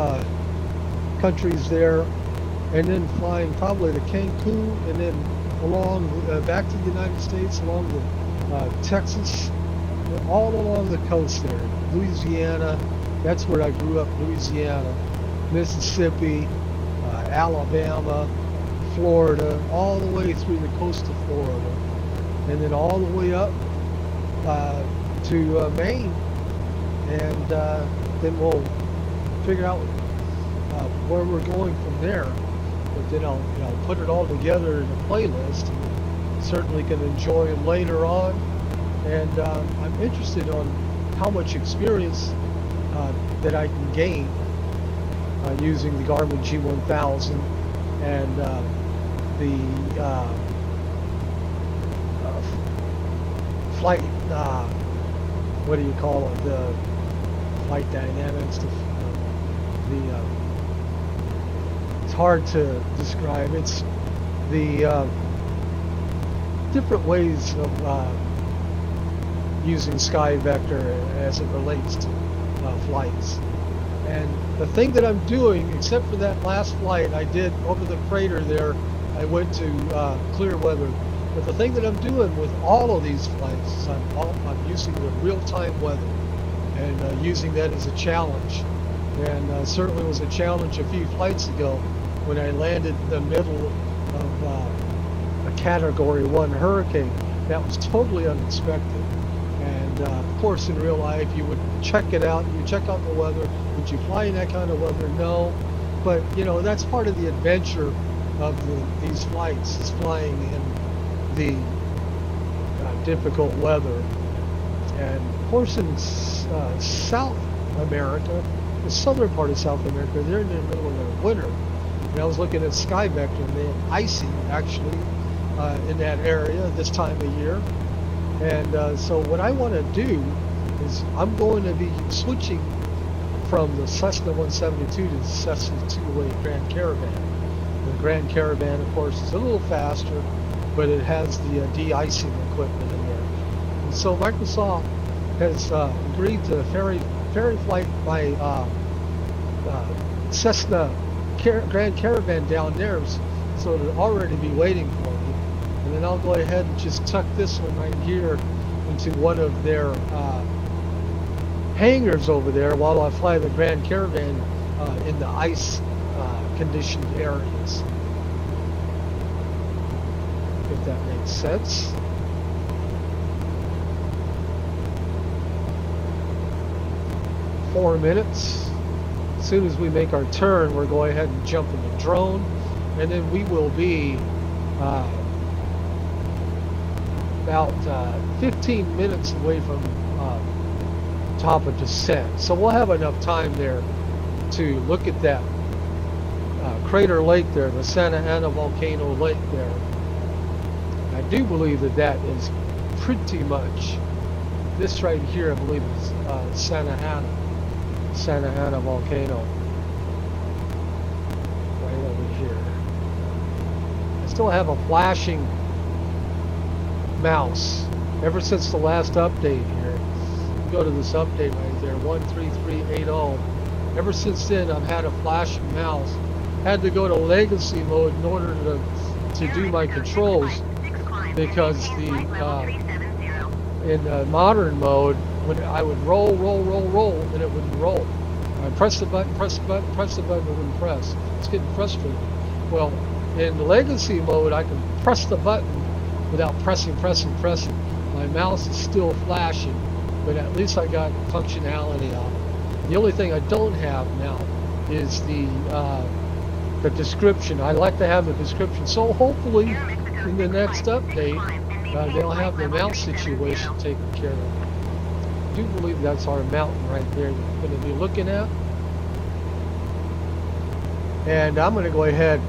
countries there, and then flying probably to Cancun, and then along back to the United States, along the Texas, all along the coast there. Louisiana, that's where I grew up, Louisiana, Mississippi, Alabama, Florida, all the way through the coast of Florida, and then all the way up to Maine, and then we'll figure out where we're going from there. But then I'll put it all together in a playlist, and certainly can enjoy it later on. And I'm interested on how much experience that I can gain using the Garmin G1000 and the flight, what do you call it, the flight dynamics, it's hard to describe. It's the different ways of using Skyvector as it relates to flights. And the thing that I'm doing, except for that last flight I did over the crater there, I went to clear weather. But the thing that I'm doing with all of these flights is I'm using the real-time weather and using that as a challenge. And certainly was a challenge a few flights ago when I landed in the middle of a Category 1 hurricane. That was totally unexpected. And of course, in real life, you would check it out. You check out the weather. Would you fly in that kind of weather? No. But that's part of the adventure of these flights, is flying in the difficult weather. And of course, in South America, the southern part of South America, they're in the middle of their winter. And I was looking at Skyvector, and they have icing actually in that area this time of year. And so what I want to do is I'm going to be switching from the Cessna 172 to the Cessna 208 Grand Caravan. The Grand Caravan, of course, is a little faster, but it has the de-icing equipment in there. And so Microsoft has agreed to ferry flight my Cessna Grand Caravan down there, so it'll already be waiting for me. And then I'll go ahead and just tuck this one right here into one of their hangars over there while I fly the Grand Caravan in the ice conditioned areas. If that makes sense. Four minutes. As soon as we make our turn, we're going ahead and jump in the drone, and then we will be about 15 minutes away from top of descent. So we'll have enough time there to look at that crater lake there, the Santa Ana volcano lake there. I do believe that that is pretty much this right here. I believe is Santa Ana volcano right over here. I still have a flashing mouse ever since the last update here. Go to this update right there, 13380. Ever since then, I've had a flashing mouse. Had to go to legacy mode in order to do my controls, because the in modern mode, when I would roll, and it wouldn't roll. I press the button, it wouldn't press. It's getting frustrating. Well, in the legacy mode, I can press the button without pressing. My mouse is still flashing, but at least I got functionality on it. The only thing I don't have now is the description. I like to have the description, so hopefully in the next update they'll have the mouse situation taken care of. I do believe that's our mountain right there that we're going to be looking at. And I'm going to go ahead.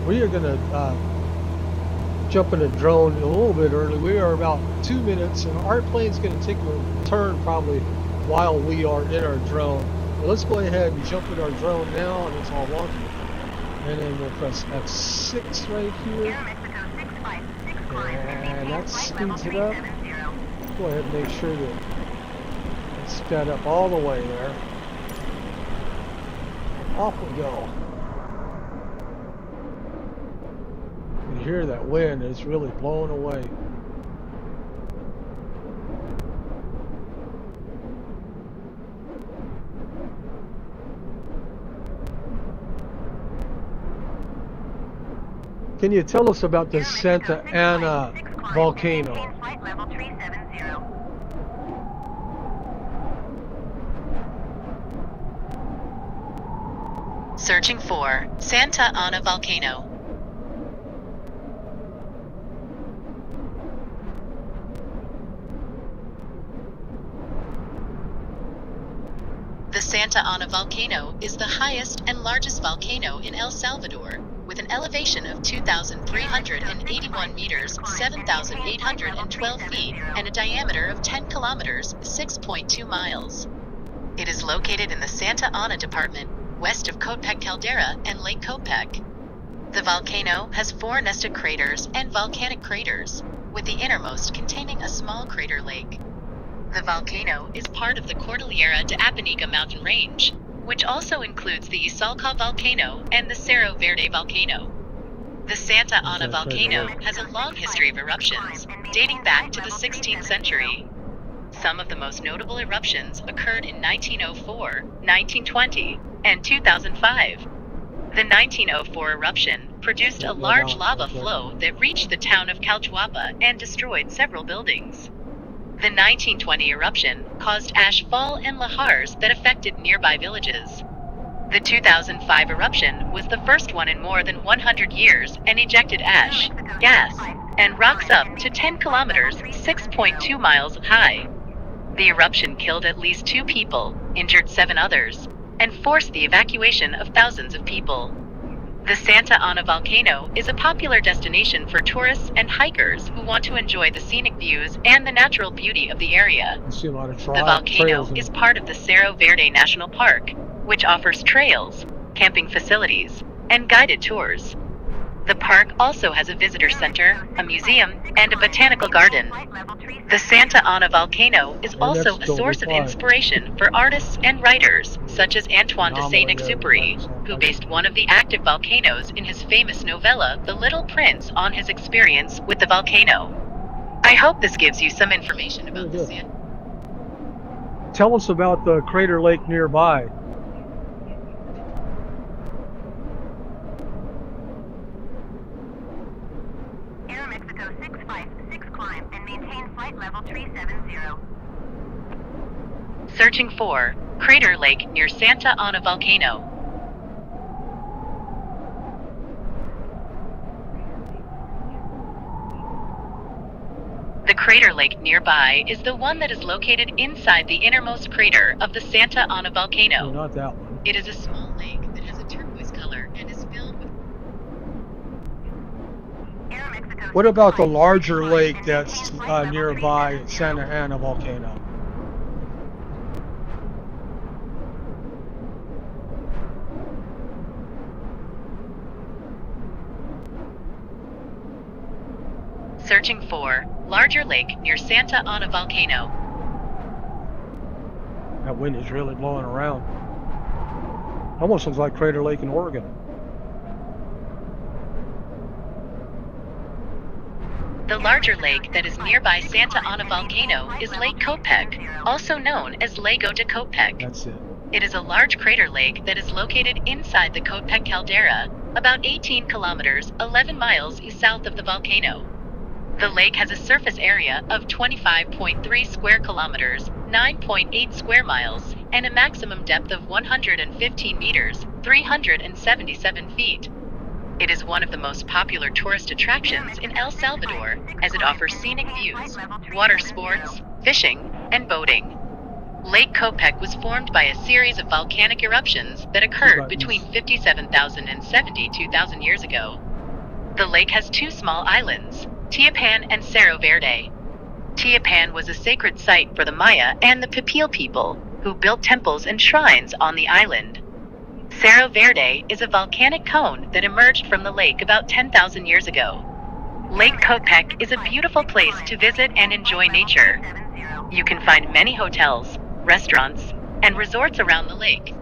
We are going to jump in a drone a little bit early. We are about 2 minutes, and our plane's going to take a turn probably while we are in our drone. Well, let's go ahead and jump in our drone now, and it's all wonky. And then we'll press F6 right here. And that speeds it up. Go ahead and make sure that it's sped up all the way there. Off we go. You hear that wind, it's really blowing away. Can you tell us about the Santa Ana volcano? Searching for Santa Ana volcano. The Santa Ana volcano is the highest and largest volcano in El Salvador, with an elevation of 2,381 meters, 7,812 feet, and a diameter of 10 kilometers, 6.2 miles. It is located in the Santa Ana department, west of Coatepeque caldera and Lake Coatepeque. The volcano has 4 nested craters and volcanic craters, with the innermost containing a small crater lake. The volcano is part of the Cordillera de Apeniga mountain range, which also includes the Isalca volcano and the Cerro Verde volcano. The Santa Ana volcano has a long history of eruptions, dating back to the 16th century. Some of the most notable eruptions occurred in 1904, 1920, and 2005. The 1904 eruption produced a large lava flow that reached the town of Calchuapa and destroyed several buildings. The 1920 eruption caused ash fall and lahars that affected nearby villages. The 2005 eruption was the first one in more than 100 years and ejected ash, gas, and rocks up to 10 kilometers, 6.2 miles high. The eruption killed at least 2 people, injured 7 others, and forced the evacuation of thousands of people. The Santa Ana volcano is a popular destination for tourists and hikers who want to enjoy the scenic views and the natural beauty of the area. See a lot of the volcano is part of the Cerro Verde National Park, which offers trails, camping facilities, and guided tours. The park also has a visitor center, a museum, and a botanical garden. The Santa Ana volcano is also a source of inspiration for artists and writers, such as Antoine de Saint-Exupéry, who based one of the active volcanoes in his famous novella The Little Prince on his experience with the volcano. I hope this gives you some information about the Santa. Tell us about the crater lake nearby. Mexico 656 climb and maintain flight level 370. Searching for crater lake near Santa Ana volcano. The crater lake nearby is the one that is located inside the innermost crater of the Santa Ana volcano. No, not that one. It is a small lake that has a turquoise color and is filled with... What about the larger lake that's nearby Santa Ana volcano? Searching for larger lake near Santa Ana volcano. That wind is really blowing around. Almost looks like Crater Lake in Oregon. The larger lake that is nearby Santa Ana volcano is Lake Coatepeque, also known as Lago de Coatepeque. That's it. It is a large crater lake that is located inside the Coatepeque caldera, about 18 kilometers, 11 miles east south of the volcano. The lake has a surface area of 25.3 square kilometers, 9.8 square miles, and a maximum depth of 115 meters, 377 feet. It is one of the most popular tourist attractions in El Salvador, as it offers scenic views, water sports, fishing, and boating. Lake Coatepeque was formed by a series of volcanic eruptions that occurred between 57,000 and 72,000 years ago. The lake has two small islands, Teopan and Cerro Verde. Teopan was a sacred site for the Maya and the Pipil people, who built temples and shrines on the island. Cerro Verde is a volcanic cone that emerged from the lake about 10,000 years ago. Lake Coatepeque is a beautiful place to visit and enjoy nature. You can find many hotels, restaurants, and resorts around the lake.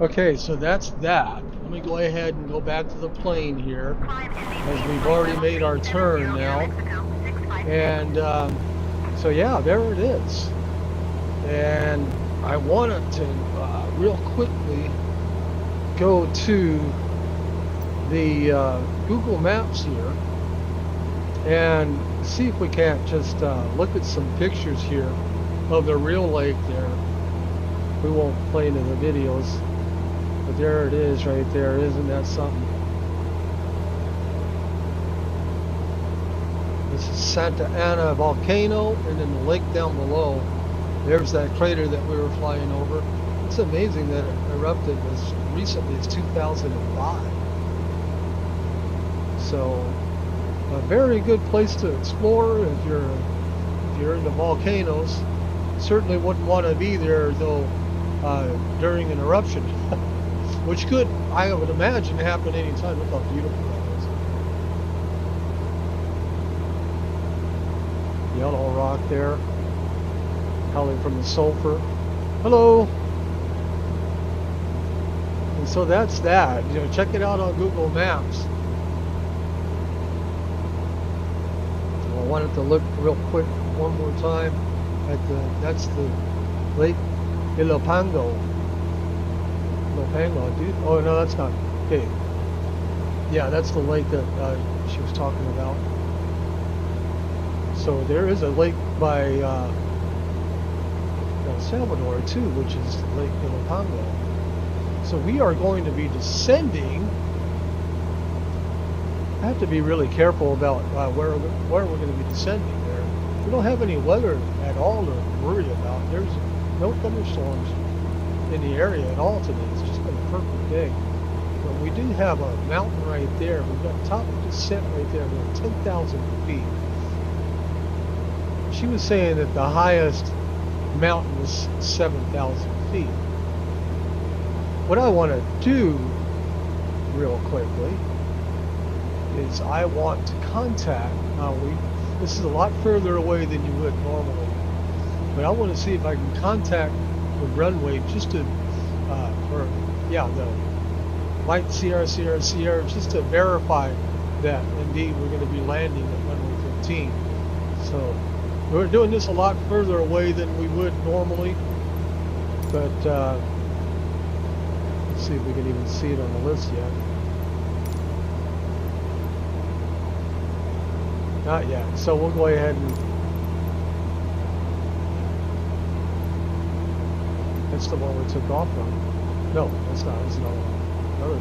Okay, so that's that. Let me go ahead and go back to the plane here, as we've already made our turn now. And so yeah, there it is. And I wanted to real quickly go to the Google Maps here and see if we can't just look at some pictures here of the real lake there. We won't play into the videos, but there it is right there. Isn't that something? This is Santa Ana volcano, and then the lake down below, there's that crater that we were flying over. It's amazing that it erupted as recently as 2005. So a very good place to explore if you're into volcanoes. Certainly wouldn't want to be there though during an eruption, which could, I would imagine, happen anytime. Look how beautiful that is. Yellow rock there, probably from the sulfur. Hello. And so that's that. You know, check it out on Google Maps. So I wanted to look real quick one more time at that's the Lake Ilopango. Ilopango, dude. Oh no, that's not. Okay. Yeah, that's the lake that she was talking about. So there is a lake by El Salvador too, which is Lake Ilopango. So we are going to be descending. I have to be really careful about where we're going to be descending there. We don't have any weather at all to worry about. There's no thunderstorms in the area at all today. It's just been a perfect day. But we do have a mountain right there. We've got top of descent right there. We're at 10,000 feet. She was saying that the highest mountain is 7,000 feet. What I want to do real quickly is I want to contact, This is a lot further away than you would normally. But I want to see if I can contact the runway just to, the White Sierra, just to verify that indeed we're going to be landing at runway 15. So we're doing this a lot further away than we would normally. But let's see if we can even see it on the list yet. Not yet. So we'll go ahead and that's the one we took off from. No, that's not. That's another one. Another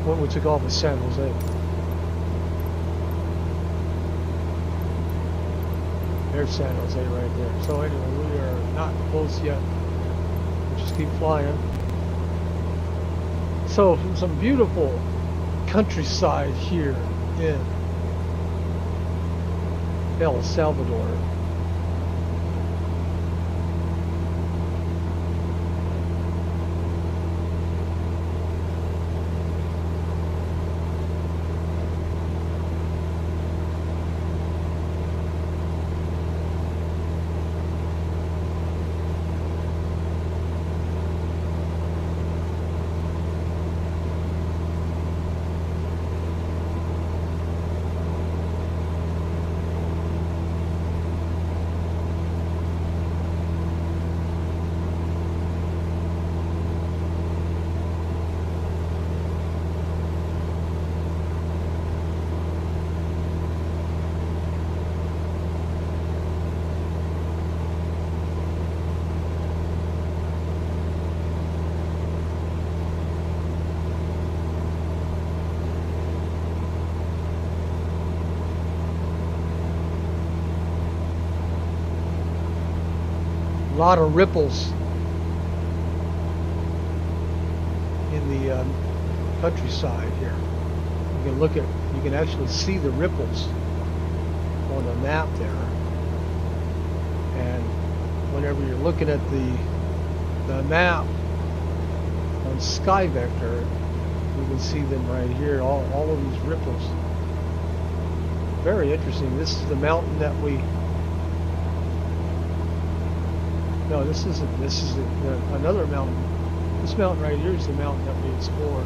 one we took off was San Jose. There's San Jose right there. So anyway, we are not close yet. We'll just keep flying. So some beautiful countryside here in El Salvador. A lot of ripples in the countryside here. You can actually see the ripples on the map there. And whenever you're looking at the map on Sky Vector, you can see them right here, all of these ripples. Very interesting. This is the mountain that we... No, this isn't. This is another mountain. This mountain right here is the mountain that we explored.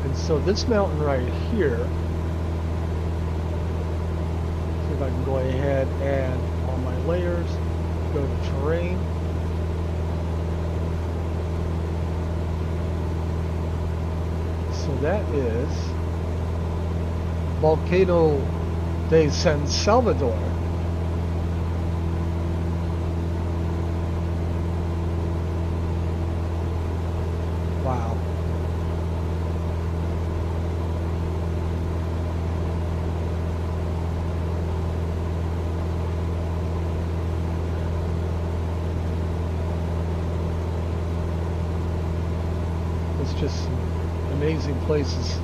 And so this mountain right here, see if I can go ahead and on my layers, go to terrain. So that is Volcano de San Salvador. Wow. It's just some amazing places.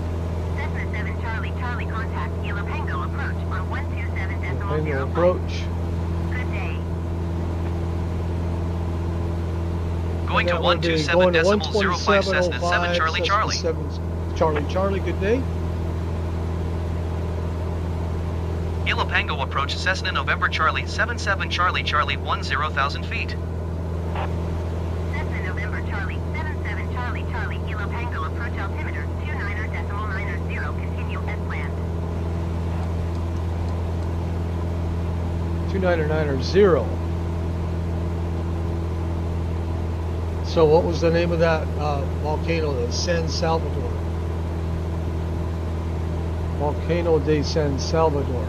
Cessna 7 Charlie, Charlie contact Ilopango approach on 127.05. Ilopango approach. Good day. Going to 127.05 Cessna 7 Charlie Charlie. 7 Charlie Charlie, good day. Ilopango approach Cessna November Charlie 77 Charlie Charlie 10,000 feet. Cessna November Charlie 77 Charlie Charlie Ilopango approach altimeter 29.90 continue as planned. 2990. So what was the name of that volcano? The San Salvador. Volcano de San Salvador.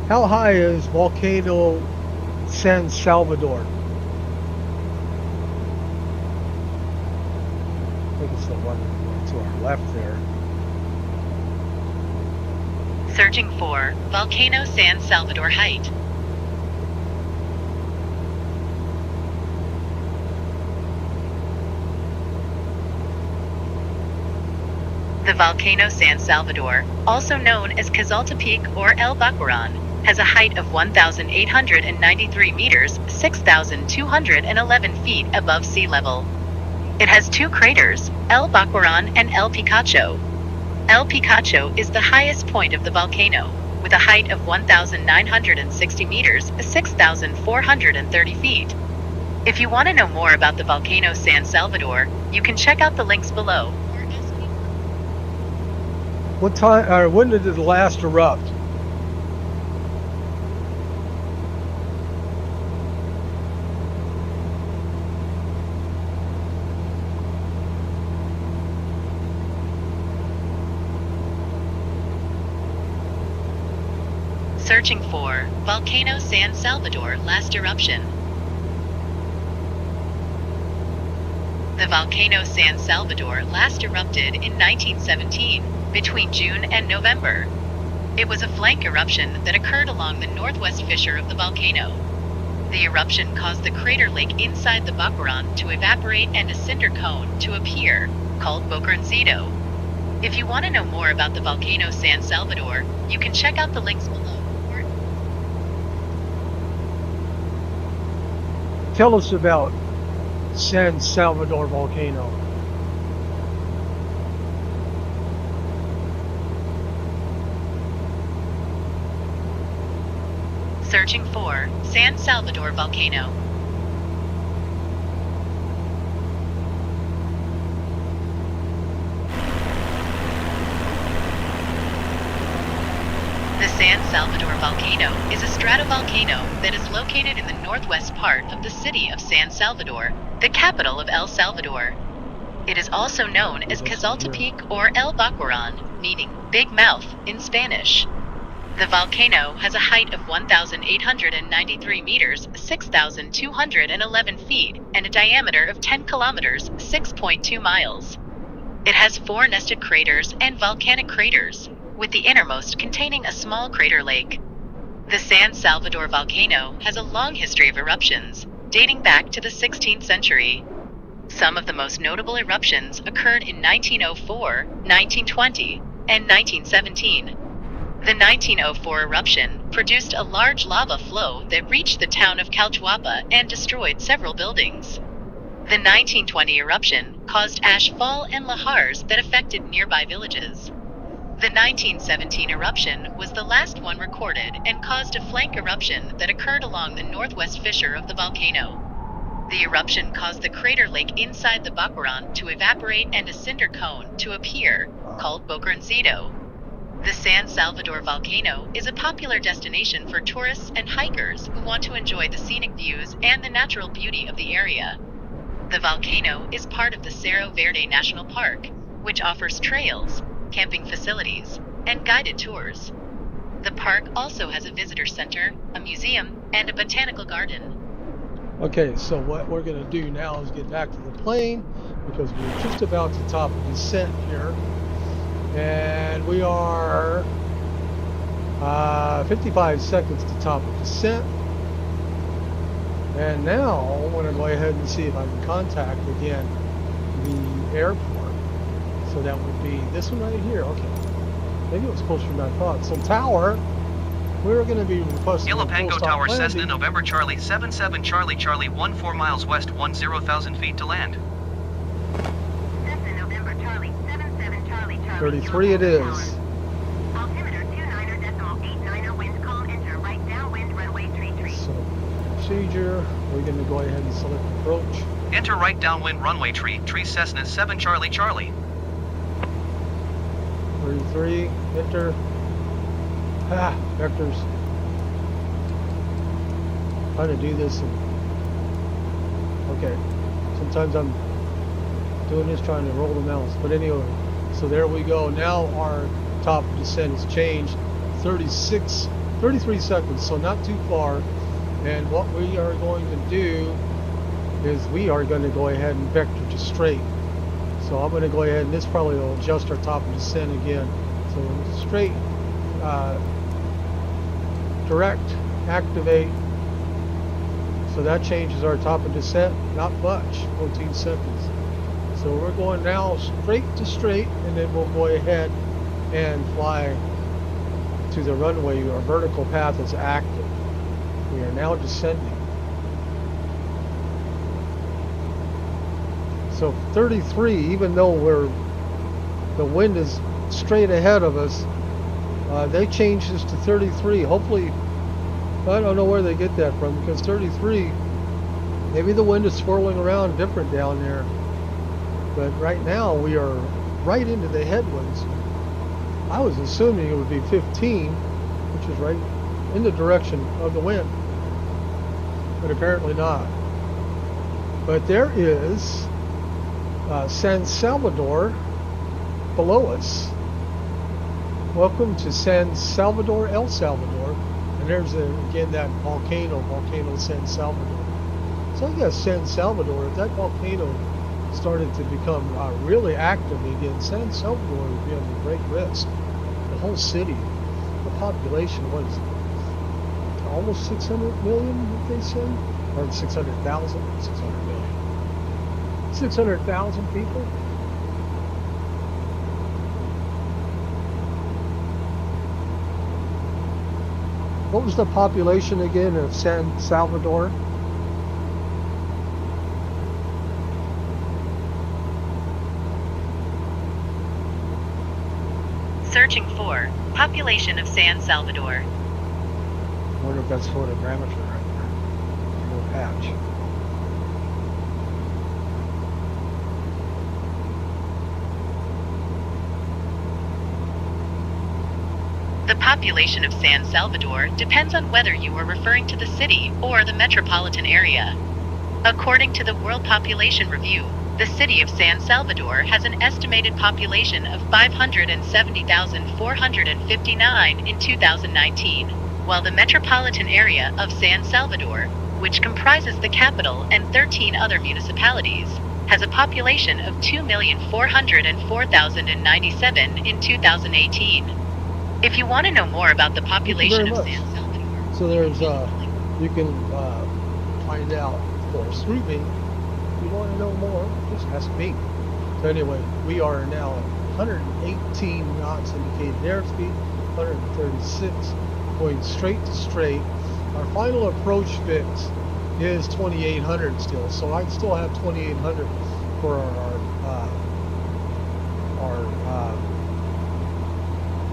How high is Volcano San Salvador? I think it's the one to our left there. Searching for Volcano San Salvador height. The Volcano San Salvador, also known as Coatepeque or El Bacaran, has a height of 1,893 meters, 6,211 feet above sea level. It has two craters, El Bacuran and El Picacho. El Picacho is the highest point of the volcano, with a height of 1,960 meters, 6,430 feet. If you want to know more about the volcano San Salvador, you can check out the links below. What time, or when did it last erupt? Searching for Volcano San Salvador last eruption. The volcano San Salvador last erupted in 1917, between June and November. It was a flank eruption that occurred along the northwest fissure of the volcano. The eruption caused the crater lake inside the Bacuran to evaporate and a cinder cone to appear, called Volcancito. If you want to know more about the volcano San Salvador, you can check out the links below. Tell us about San Salvador volcano. Searching for San Salvador volcano. The San Salvador volcano is a stratovolcano that is located in the northwest part of the city of San Salvador, the capital of El Salvador. It is also known as Coatepeque or El Bacuran, meaning big mouth in Spanish. The volcano has a height of 1,893 meters, 6,211 feet, and a diameter of 10 kilometers, 6.2 miles. It has 4 nested craters and volcanic craters, with the innermost containing a small crater lake. The San Salvador volcano has a long history of eruptions, dating back to the 16th century. Some of the most notable eruptions occurred in 1904, 1920, and 1917. The 1904 eruption produced a large lava flow that reached the town of Calchuapa and destroyed several buildings. The 1920 eruption caused ash fall and lahars that affected nearby villages. The 1917 eruption was the last one recorded and caused a flank eruption that occurred along the northwest fissure of the volcano. The eruption caused the crater lake inside the Bacuran to evaporate and a cinder cone to appear, called Volcancito. The San Salvador volcano is a popular destination for tourists and hikers who want to enjoy the scenic views and the natural beauty of the area. The volcano is part of the Cerro Verde National Park, which offers trails, camping facilities, and guided tours. The park also has a visitor center, a museum, and a botanical garden. Okay, so what we're going to do now is get back to the plane because we're just about to top a descent here. And we are 55 seconds to top of descent. And now I want to go ahead and see if I can contact again the airport. So that would be this one right here. Okay. Maybe it was closer than I thought. So tower, we're going to be requesting Ilopango Tower, Cessna November Charlie 77 Charlie Charlie 14 miles west 10,000 feet to land. Cessna November Charlie 77 Charlie Charlie. 33 it is. Altimeter 29.890 wind calm enter right downwind runway tree. So procedure, we're going to go ahead and select approach. Enter right downwind runway tree Cessna 7 Charlie Charlie. 33, enter. Vectors. Trying to do this. Okay. Sometimes I'm doing this trying to roll the mouse. But anyway, so there we go. Now our top descent has changed. 33 seconds, so not too far. And what we are going to do is we are going to go ahead and vector to straight. So I'm going to go ahead and this probably will adjust our top of descent again. So straight, direct, activate. So that changes our top of descent, not much, 14 seconds. So we're going now straight to straight, and then we'll go ahead and fly to the runway. Our vertical path is active. We are now descending. So So 33, even though the wind is straight ahead of us, they changed this to 33. Hopefully, I don't know where they get that from, because 33, maybe the wind is swirling around different down there. But right now we are right into the headwinds. I was assuming it would be 15, which is right in the direction of the wind, but apparently not. But there is San Salvador below us. Welcome to San Salvador, El Salvador. And there's again that volcano San Salvador. So I guess San Salvador, if that volcano started to become really active again, San Salvador would be under great risk. The whole city, the population was almost 600 million, what they say? Or 600,000? 600 million. 600,000 people? What was the population again of San Salvador? Searching for population of San Salvador. I wonder if that's photogrammetry right there. A little patch. The population of San Salvador depends on whether you are referring to the city or the metropolitan area. According to the World Population Review, the city of San Salvador has an estimated population of 570,459 in 2019, while the metropolitan area of San Salvador, which comprises the capital and 13 other municipalities, has a population of 2,404,097 in 2018. If you want to know more about the population of San Salvador, so there's you can find out, of course, through me. If you want to know more, just ask me. So anyway, we are now at 118 knots indicated airspeed, 136, going straight to straight. Our final approach fix is 2,800 still, so I still have 2,800 for our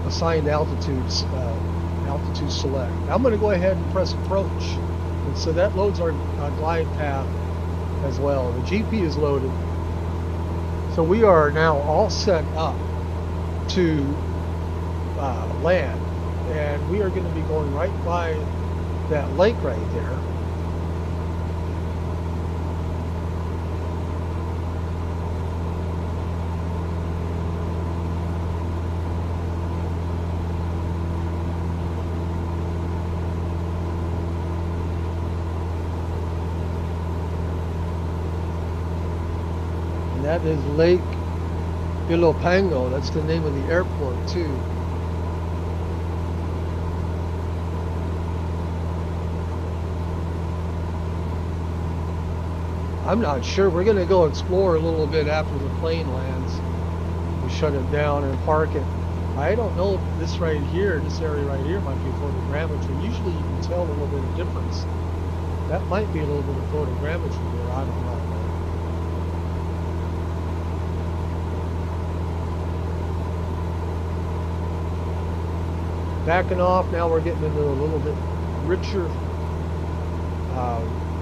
assigned altitudes, altitude select. Now I'm going to go ahead and press approach, and so that loads our glide path as well. The GP is loaded, so we are now all set up to land, and we are going to be going right by that lake right there. That is Lake Ilopango. That's the name of the airport too. I'm not sure. We're going to go explore a little bit after the plane lands. We shut it down and park it. I don't know if this right here, this area right here might be photogrammetry. Usually you can tell a little bit of difference. That might be a little bit of photogrammetry there. I don't know. Backing off, now we're getting into a little bit richer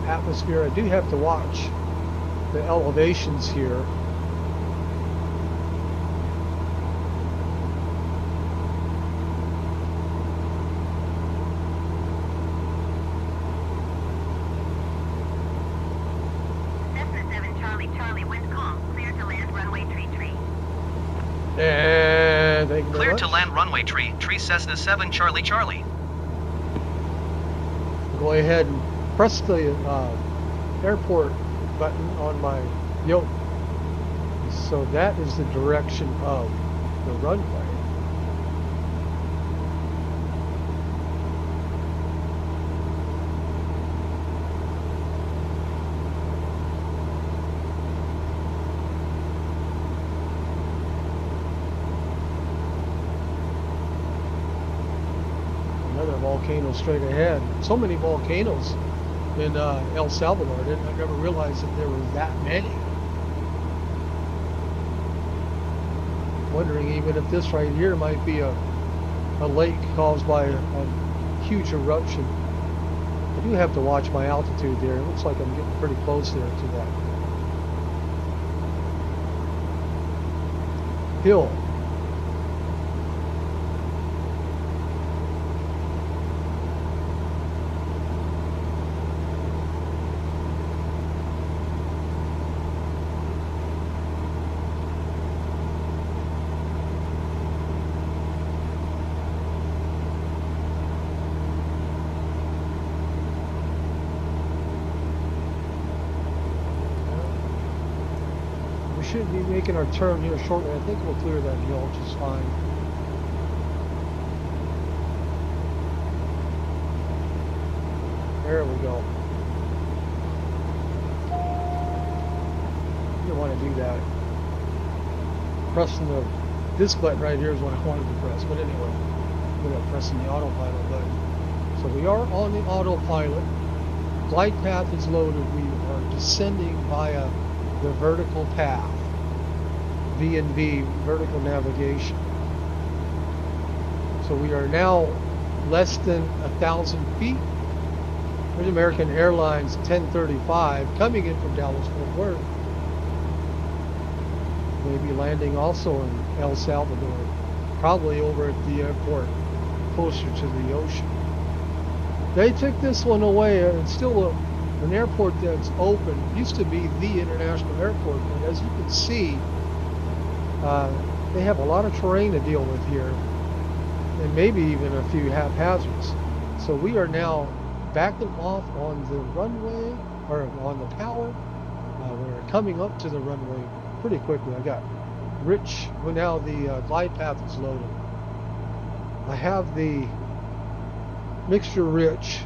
atmosphere. I do have to watch the elevations here. Cessna 7 Charlie Charlie, wind calm, clear to land runway tree. And thank you very Clear much. to land runway tree Cessna 7 Charlie Charlie. Go ahead and press the airport button on my yoke. So that is the direction of the runway. Volcano straight ahead. So many volcanoes in El Salvador. I never realized that there were that many. wondering even if this right here might be a lake caused by a huge eruption. I do have to watch my altitude there. It looks like I'm getting pretty close there to that hill. Should be making our turn here shortly. I think we'll clear that hill just fine. There we go. You don't want to do that. Pressing this button right here is what I wanted to press. But anyway, we're not pressing the autopilot button. So we are on the autopilot. Glide path is loaded. We are descending via the vertical path. V&V, vertical navigation. So we are now less than 1,000 feet. There's American Airlines 1035 coming in from Dallas Fort Worth. Maybe landing also in El Salvador, probably over at the airport closer to the ocean. They took this one away. It's still an airport that's open. It used to be the international airport, but as you can see, they have a lot of terrain to deal with here, and maybe even a few haphazards. So we are now backing off on the runway, or on the power. We're coming up to the runway pretty quickly. I got rich, well, now the glide path is loaded. I have the mixture rich.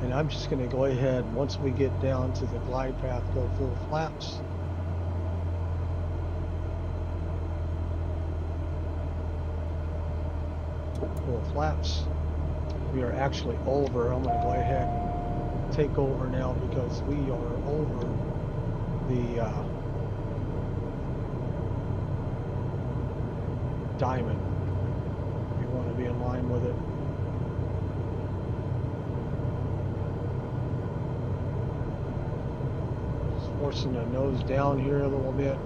And I'm just going to go ahead, once we get down to the glide path, go full flaps. Full flaps. We are actually over. I'm going to go ahead and take over now because we are over the diamond. We want to be in line with it. Forcing the nose down here a little bit.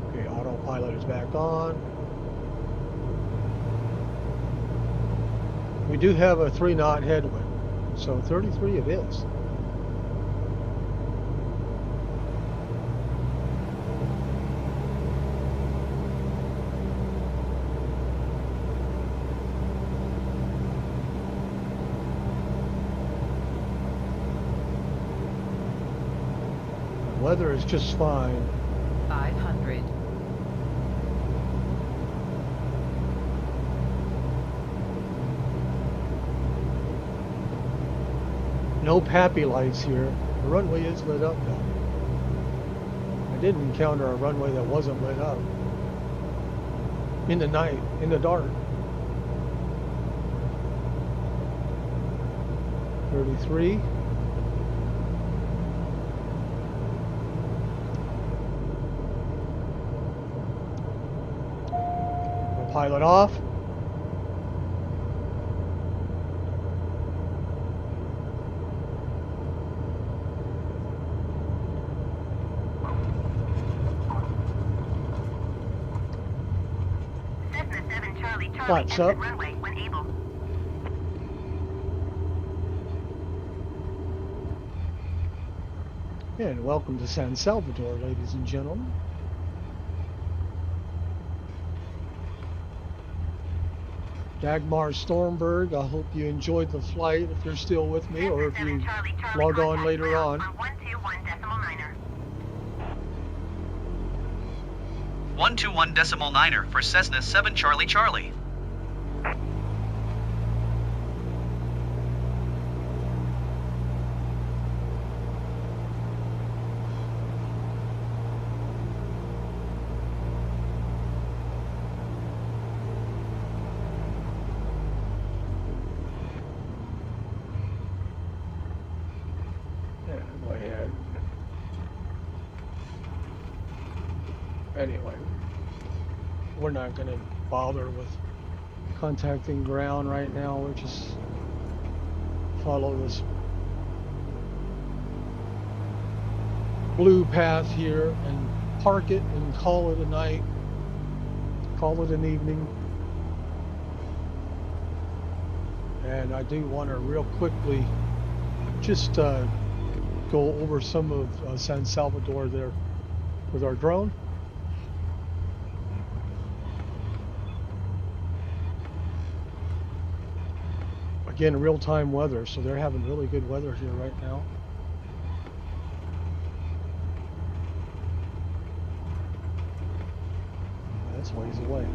Okay, autopilot is back on. We do have a 3-knot headwind, so 33 it is. Weather is just fine. 500. No pappy lights here. The runway is lit up though. I did encounter a runway that wasn't lit up. In the night, in the dark. 33. Pilot off. Cessna 7 Charlie Flaps exit up. runway when able. And welcome to San Salvador, ladies and gentlemen. Dagmar Stormberg, I hope you enjoyed the flight if you're still with me, or if you log on later on. 121.9er for Cessna 7 Charlie Charlie. Anyway, we're not going to bother with contacting ground right now. We'll just follow this blue path here and park it and call it a night, call it an evening. And I do want to real quickly just go over some of San Salvador there with our drone. Again, real-time weather, so they're having really good weather here right now. That's ways away.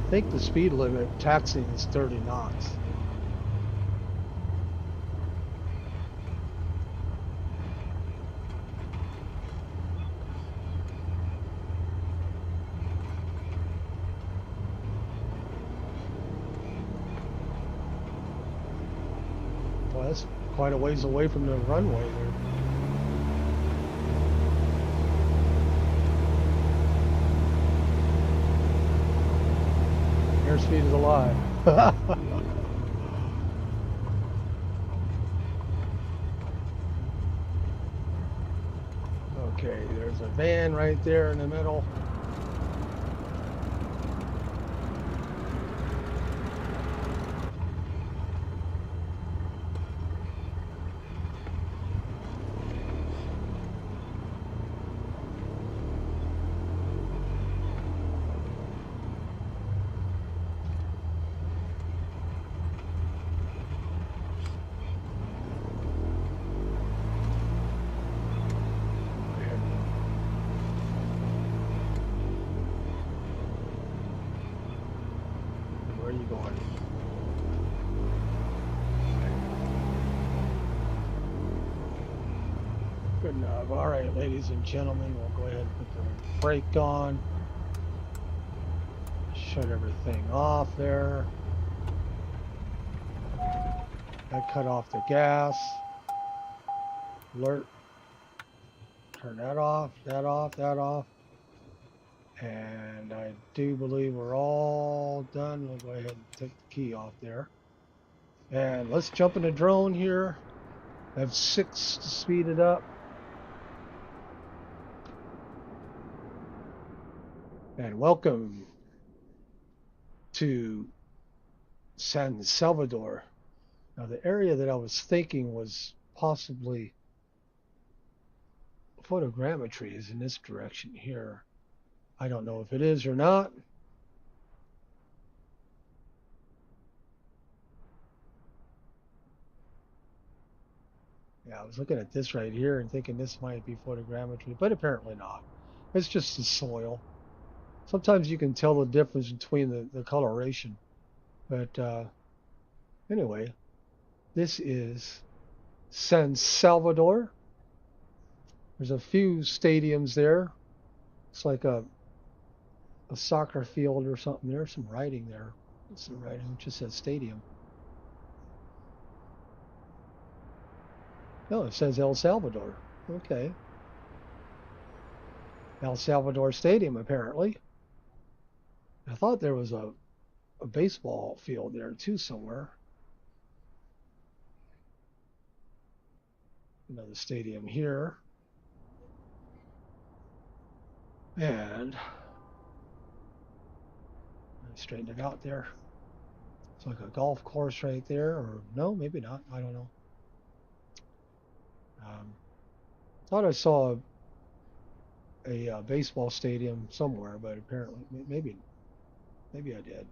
I think the speed limit taxiing is 30 knots. Well, that's quite a ways away from the runway there. Airspeed is alive. Okay, there's a van right there in the middle. Good enough. All right, ladies and gentlemen, we'll go ahead and put the brake on. Shut everything off there. That cut off the gas. Alert. Turn that off, that off, that off. And I do believe we're all done. We'll go ahead and take the key off there. And let's jump in the drone here. I have 6 to speed it up. And welcome to San Salvador. Now the area that I was thinking was possibly photogrammetry is in this direction here. I don't know if it is or not. Yeah, I was looking at this right here and thinking this might be photogrammetry, but apparently not. It's just the soil. Sometimes you can tell the difference between the coloration. But anyway, this is San Salvador. There's a few stadiums there. It's like a soccer field or something. There's some writing there. It's the writing, it just says stadium. No, it says El Salvador. Okay. El Salvador Stadium, apparently. I thought there was a baseball field there too somewhere. Another stadium here. And straighten it out there. It's like a golf course right there, or no, maybe not. I don't know. Thought I saw a baseball stadium somewhere, but apparently maybe I did.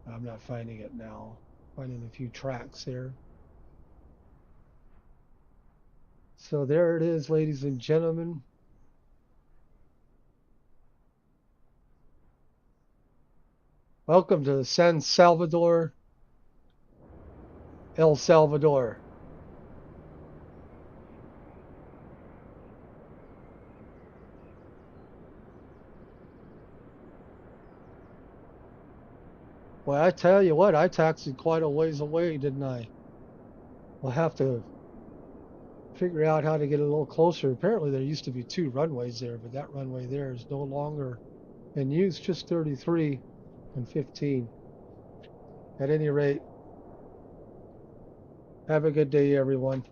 I'm not finding it now. Finding a few tracks there. So there it is, ladies and gentlemen. Welcome to San Salvador, El Salvador. Well, I tell you what, I taxied quite a ways away, didn't I? We'll have to figure out how to get a little closer. Apparently there used to be 2 runways there, but that runway there is no longer in use, just 33 and 15. At any rate, have a good day, everyone.